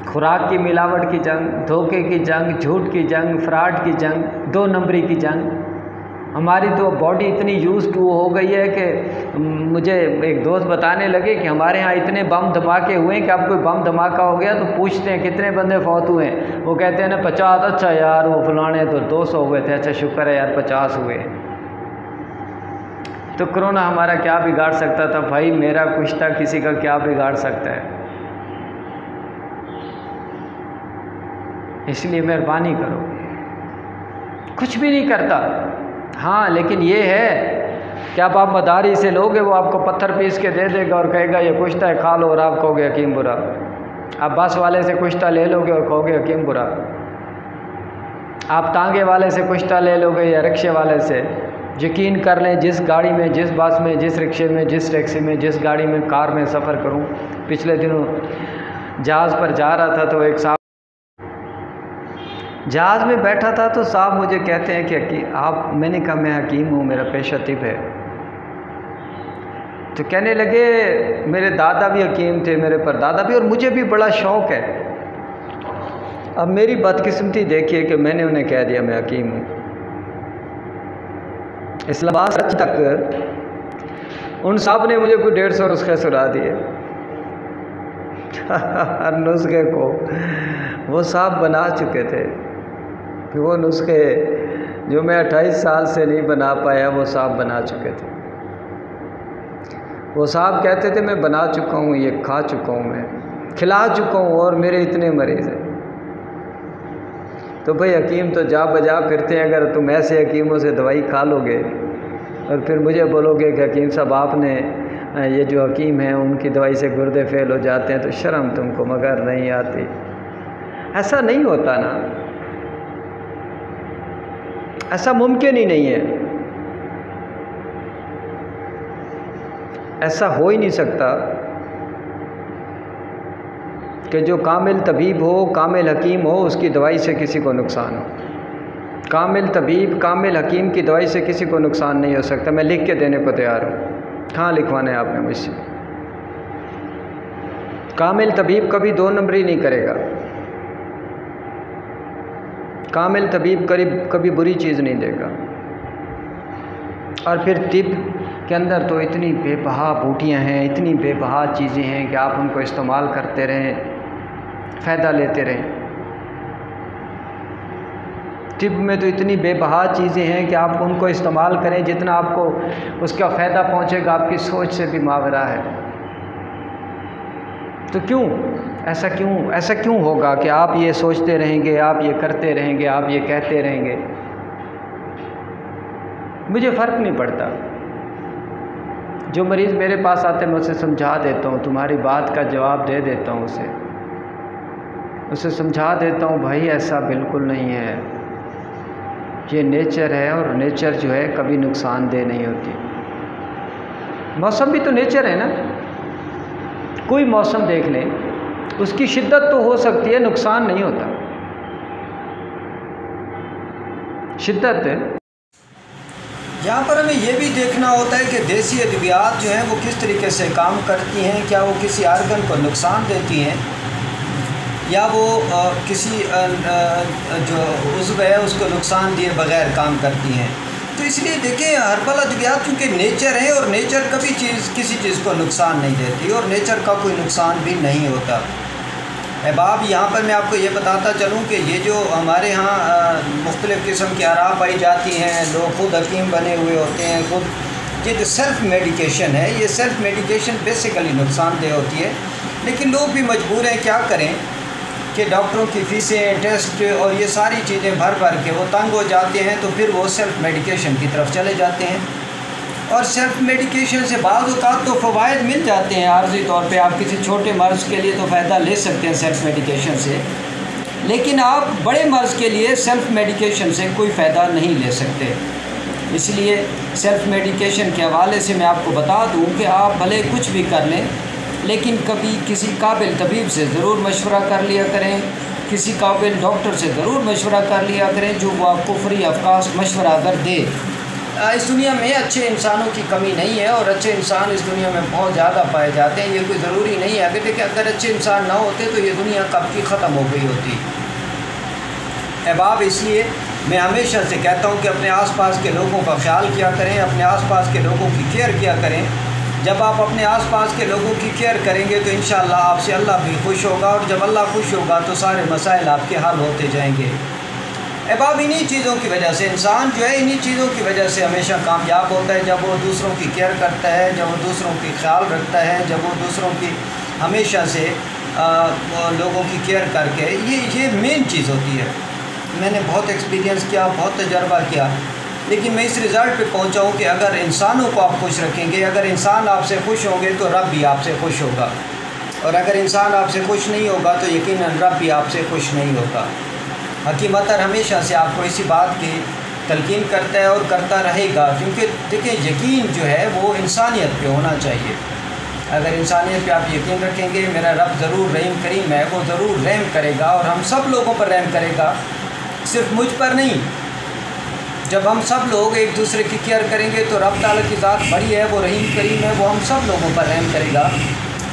खुराक की मिलावट की जंग, धोखे की जंग, झूठ की जंग, फ्रॉड की जंग, 2 नंबरी की जंग। हमारी तो बॉडी इतनी यूज़ टू हो गई है कि मुझे एक दोस्त बताने लगे कि हमारे यहाँ इतने बम धमाके हुए हैं कि अब कोई बम धमाका हो गया तो पूछते हैं कितने बंदे फौत हुए हैं, वो कहते हैं ना 50। अच्छा यार वो फलाने तो 200 हुए थे, अच्छा शुक्र है यार 50 हुए। तो कोरोना हमारा क्या बिगाड़ सकता था भाई? मेरा कुछ था, किसी का क्या बिगाड़ सकता है? इसलिए मेहरबानी करो, कुछ भी नहीं करता। हाँ, लेकिन ये है कि अब आप मदारी से लोगे, वो आपको पत्थर पीस के दे देगा और कहेगा ये कुश्ता है, खा लो, और आप कहोगे हकीम बुरा। आप बस वाले से कुश्ता ले लोगे और कहोगे हकीम बुरा। आप तांगे वाले से कुश्ता ले लोगे या रिक्शे वाले से। यकीन कर लें, जिस गाड़ी में, जिस बस में, जिस रिक्शे में, जिस टैक्सी में, जिस गाड़ी में, कार में सफ़र करूं, पिछले दिनों जहाज़ पर जा रहा था तो एक साहब जहाज़ में बैठा था, तो साहब मुझे कहते हैं कि आप, मैंने कहा मैं हकीम हूँ, मेरा पेशा तिब है। तो कहने लगे मेरे दादा भी हकीम थे, मेरे परदादा भी, और मुझे भी बड़ा शौक़ है। अब मेरी बदकिस्मती देखिए कि मैंने उन्हें कह दिया मैं हकीम हूँ। इस्लामाबाद तक उन साहब ने मुझे कोई 150 नुस्खे सुना दिए। हर नुस्खे को वो साहब बना चुके थे कि वो नुस्खे जो मैं 28 साल से नहीं बना पाया, वो साहब बना चुके थे। वो साहब कहते थे मैं बना चुका हूँ, ये खा चुका हूँ, मैं खिला चुका हूँ, और मेरे इतने मरीज़ हैं। तो भाई हकीम तो जा बजा फिरते हैं। अगर तुम ऐसे हकीमों से दवाई खा लोगे और फिर मुझे बोलोगे कि हकीम साहब आपने ये जो हकीम हैं उनकी दवाई से गुर्दे फेल हो जाते हैं, तो शर्म तुमको मगर नहीं आती। ऐसा नहीं होता ना, ऐसा मुमकिन ही नहीं है, ऐसा हो ही नहीं सकता कि जो कामिल तबीब हो, कामिल हकीम हो, उसकी दवाई से किसी को नुकसान हो। कामिल तबीब, कामिल हकीम की दवाई से किसी को नुकसान नहीं हो सकता। मैं लिख के देने को तैयार हूँ। कहाँ लिखवाना है आपने मुझसे? कामिल तबीब कभी 2 नंबरी नहीं करेगा। कामिल तबीब कभी बुरी चीज़ नहीं देगा। और फिर तिब के अंदर तो इतनी बेबहा बूटियाँ हैं, इतनी बेबहा चीज़ें हैं कि आप उनको इस्तेमाल करते रहें, फ़ायदा लेते रहें। तिब में तो इतनी बेबहा चीज़ें हैं कि आप उनको इस्तेमाल करें, जितना आपको उसका फ़ायदा पहुँचेगा आपकी सोच से भी मावरा है। तो ऐसा क्यों होगा कि आप ये सोचते रहेंगे, आप ये करते रहेंगे, आप ये कहते रहेंगे? मुझे फ़र्क नहीं पड़ता। जो मरीज़ मेरे पास आते मैं उसे समझा देता हूँ, तुम्हारी बात का जवाब दे देता हूँ, उसे समझा देता हूँ भाई ऐसा बिल्कुल नहीं है, ये नेचर है, और नेचर जो है कभी नुकसानदेह नहीं होती। मौसम भी तो नेचर है ना। कोई मौसम देख लें, उसकी शिद्दत तो हो सकती है, नुकसान नहीं होता। शिद्दत है। यहाँ पर हमें ये भी देखना होता है कि देसी अद्वियात जो हैं वो किस तरीके से काम करती हैं। क्या वो किसी आर्गन को नुकसान देती हैं, या वो किसी जो उज़्व है उसको नुकसान दिए बग़ैर काम करती हैं। तो इसलिए देखिए, हर्बल अद्वियात चूँकि नेचर है, और नेचर कभी किसी चीज़ को नुकसान नहीं देती, और नेचर का कोई नुकसान भी नहीं होता। अहबाब, यहाँ पर मैं आपको ये बताता चलूँ कि ये जो हमारे यहाँ मुख्तलिफ़ किस्म की आरा पाई जाती हैं, लोग खुद हकीम बने हुए होते हैं, खुद ये जो सेल्फ़ मेडिकेशन है, ये सेल्फ़ मेडिकेशन बेसिकली नुकसानदेह होती है। लेकिन लोग भी मजबूर हैं, क्या करें कि डॉक्टरों की फ़ीसें, टेस्ट और ये सारी चीज़ें भर के वो तंग हो जाते हैं, तो फिर वो सेल्फ़ मेडिकेशन की तरफ चले जाते हैं। और सेल्फ़ मेडिकेशन से बाज़ औक़ात तो फ़वाइद मिल जाते हैं आर्ज़ी तौर पे। आप किसी छोटे मर्ज़ के लिए तो फ़ायदा ले सकते हैं सेल्फ़ मेडिकेशन से, लेकिन आप बड़े मर्ज़ के लिए सेल्फ़ मेडिकेशन से कोई फ़ायदा नहीं ले सकते। इसलिए सेल्फ़ मेडिकेशन के हवाले से मैं आपको बता दूँ कि आप भले कुछ भी कर लें, लेकिन कभी किसी काबिल तबीब से ज़रूर मशवरा कर लिया करें, किसी काबिल डॉक्टर से ज़रूर मशवरा कर लिया करें, जो वो आपको फ्री ऑफ कास्ट मशवरा अगर दे। इस दुनिया में अच्छे इंसानों की कमी नहीं है और अच्छे इंसान इस दुनिया में बहुत ज़्यादा पाए जाते हैं। ये कोई ज़रूरी नहीं है अगर देखिए, अगर अच्छे इंसान ना होते तो ये दुनिया कब की ख़त्म हो गई होती। अहबाब, इसलिए मैं हमेशा से कहता हूँ कि अपने आसपास के लोगों का ख्याल किया करें, अपने आसपास के लोगों की केयर किया करें। जब आप अपने आसपास के लोगों की केयर करेंगे तो इंशाअल्लाह आपसे अल्लाह भी खुश होगा, और जब अल्लाह खुश होगा तो सारे मसाइल आपके हल होते जाएंगे। अहबाब, इन्हीं चीज़ों की वजह से इंसान जो है, इन्हीं चीज़ों की वजह से हमेशा कामयाब होता है। जब वो दूसरों की केयर करता है, जब वो दूसरों की ख्याल रखता है, जब वो दूसरों की हमेशा से लोगों की केयर करके, ये मेन चीज़ होती है। मैंने बहुत एक्सपीरियंस किया, बहुत तजर्बा किया, लेकिन मैं इस रिज़ल्ट पे पहुंचा हूँ कि अगर इंसानों को आप खुश रखेंगे, अगर इंसान आपसे खुश होंगे तो रब भी आपसे खुश होगा, और अगर इंसान आपसे खुश नहीं होगा तो यकीनन रब भी आपसे खुश नहीं होगा। हकीम अतर हमेशा से आपको इसी बात की तलकीन करता है और करता रहेगा, क्योंकि देखिए यकीन जो है वो इंसानियत पे होना चाहिए। अगर इंसानियत पे आप यकीन रखेंगे, मेरा रब ज़रूर रहीम करीम है, वो ज़रूर रहम करेगा और हम सब लोगों पर रहम करेगा, सिर्फ मुझ पर नहीं। जब हम सब लोग एक दूसरे की केयर करेंगे तो रब ताला की ज़ात बड़ी है, वो रहीम करीम है, वो हम सब लोगों पर रहम करेगा।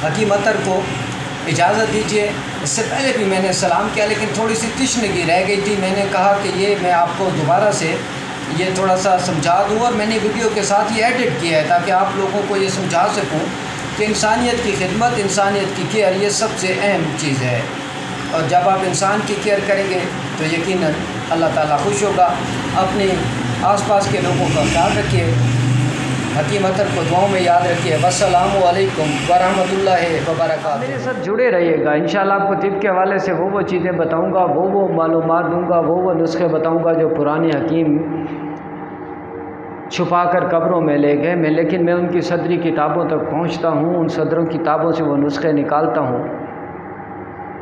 हकीम अतर को इजाज़त दीजिए। इससे पहले भी मैंने सलाम किया, लेकिन थोड़ी सी तशनगी रह गई थी। मैंने कहा कि ये मैं आपको दोबारा से ये थोड़ा सा समझा दूँ, और मैंने वीडियो के साथ ये एडिट किया है ताकि आप लोगों को ये समझा सकूँ कि इंसानियत की खिदमत, इंसानियत की केयर ये सबसे अहम चीज़ है। और जब आप इंसान की केयर करेंगे तो यकीनन अल्लाह ताला खुश होगा। अपने आसपास के लोगों का ख्याल रखिए, हकीम अतर को दुआओं में याद रखिए। वस्सलामु अलैकुम वरहमतुल्लाहि वबरकातुहू। मेरे साथ जुड़े रहिएगा। इंशाल्लाह आपको तिब के हवाले से वो चीज़ें बताऊंगा, वो मालूमात दूंगा, वो नुस्खे बताऊंगा जो पुराने हकीम छुपा कर कब्रों में ले गए। लेकिन मैं उनकी सदरी किताबों तक पहुंचता हूं, उन सदरों किताबों से वो नुस्खे निकालता हूं।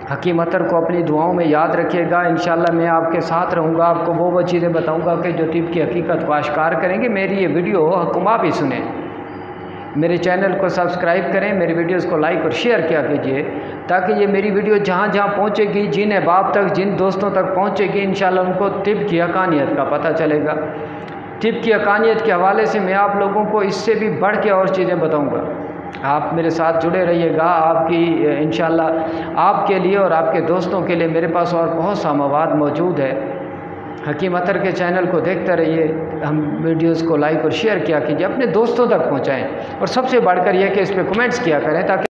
हकीम अतर को अपनी दुआओं में याद रखिएगा। इंशाल्लाह मैं आपके साथ रहूँगा, आपको वो चीज़ें बताऊँगा कि जो तिब की हकीकत को आश्कार करेंगे। मेरी ये वीडियो हुक्मा भी सुने, मेरे चैनल को सब्सक्राइब करें, मेरी वीडियोस को लाइक और शेयर किया कीजिए, ताकि ये मेरी वीडियो जहाँ जहाँ पहुँचेगी, जिन अहबाब तक, जिन दोस्तों तक पहुँचेगी, इंशाल्लाह उनको तिब की हकानियत का पता चलेगा। तिब की हकानियत के हवाले से मैं आप लोगों को इससे भी बढ़ के और चीज़ें बताऊँगा। आप मेरे साथ जुड़े रहिएगा। आपकी इंशाल्लाह आपके लिए और आपके दोस्तों के लिए मेरे पास और बहुत सा मवाद मौजूद है। हकीम अतर के चैनल को देखते रहिए, हम वीडियोस को लाइक और शेयर किया कीजिए, अपने दोस्तों तक पहुंचाएं, और सबसे बढ़कर यह कि इस पर कमेंट्स किया करें ताकि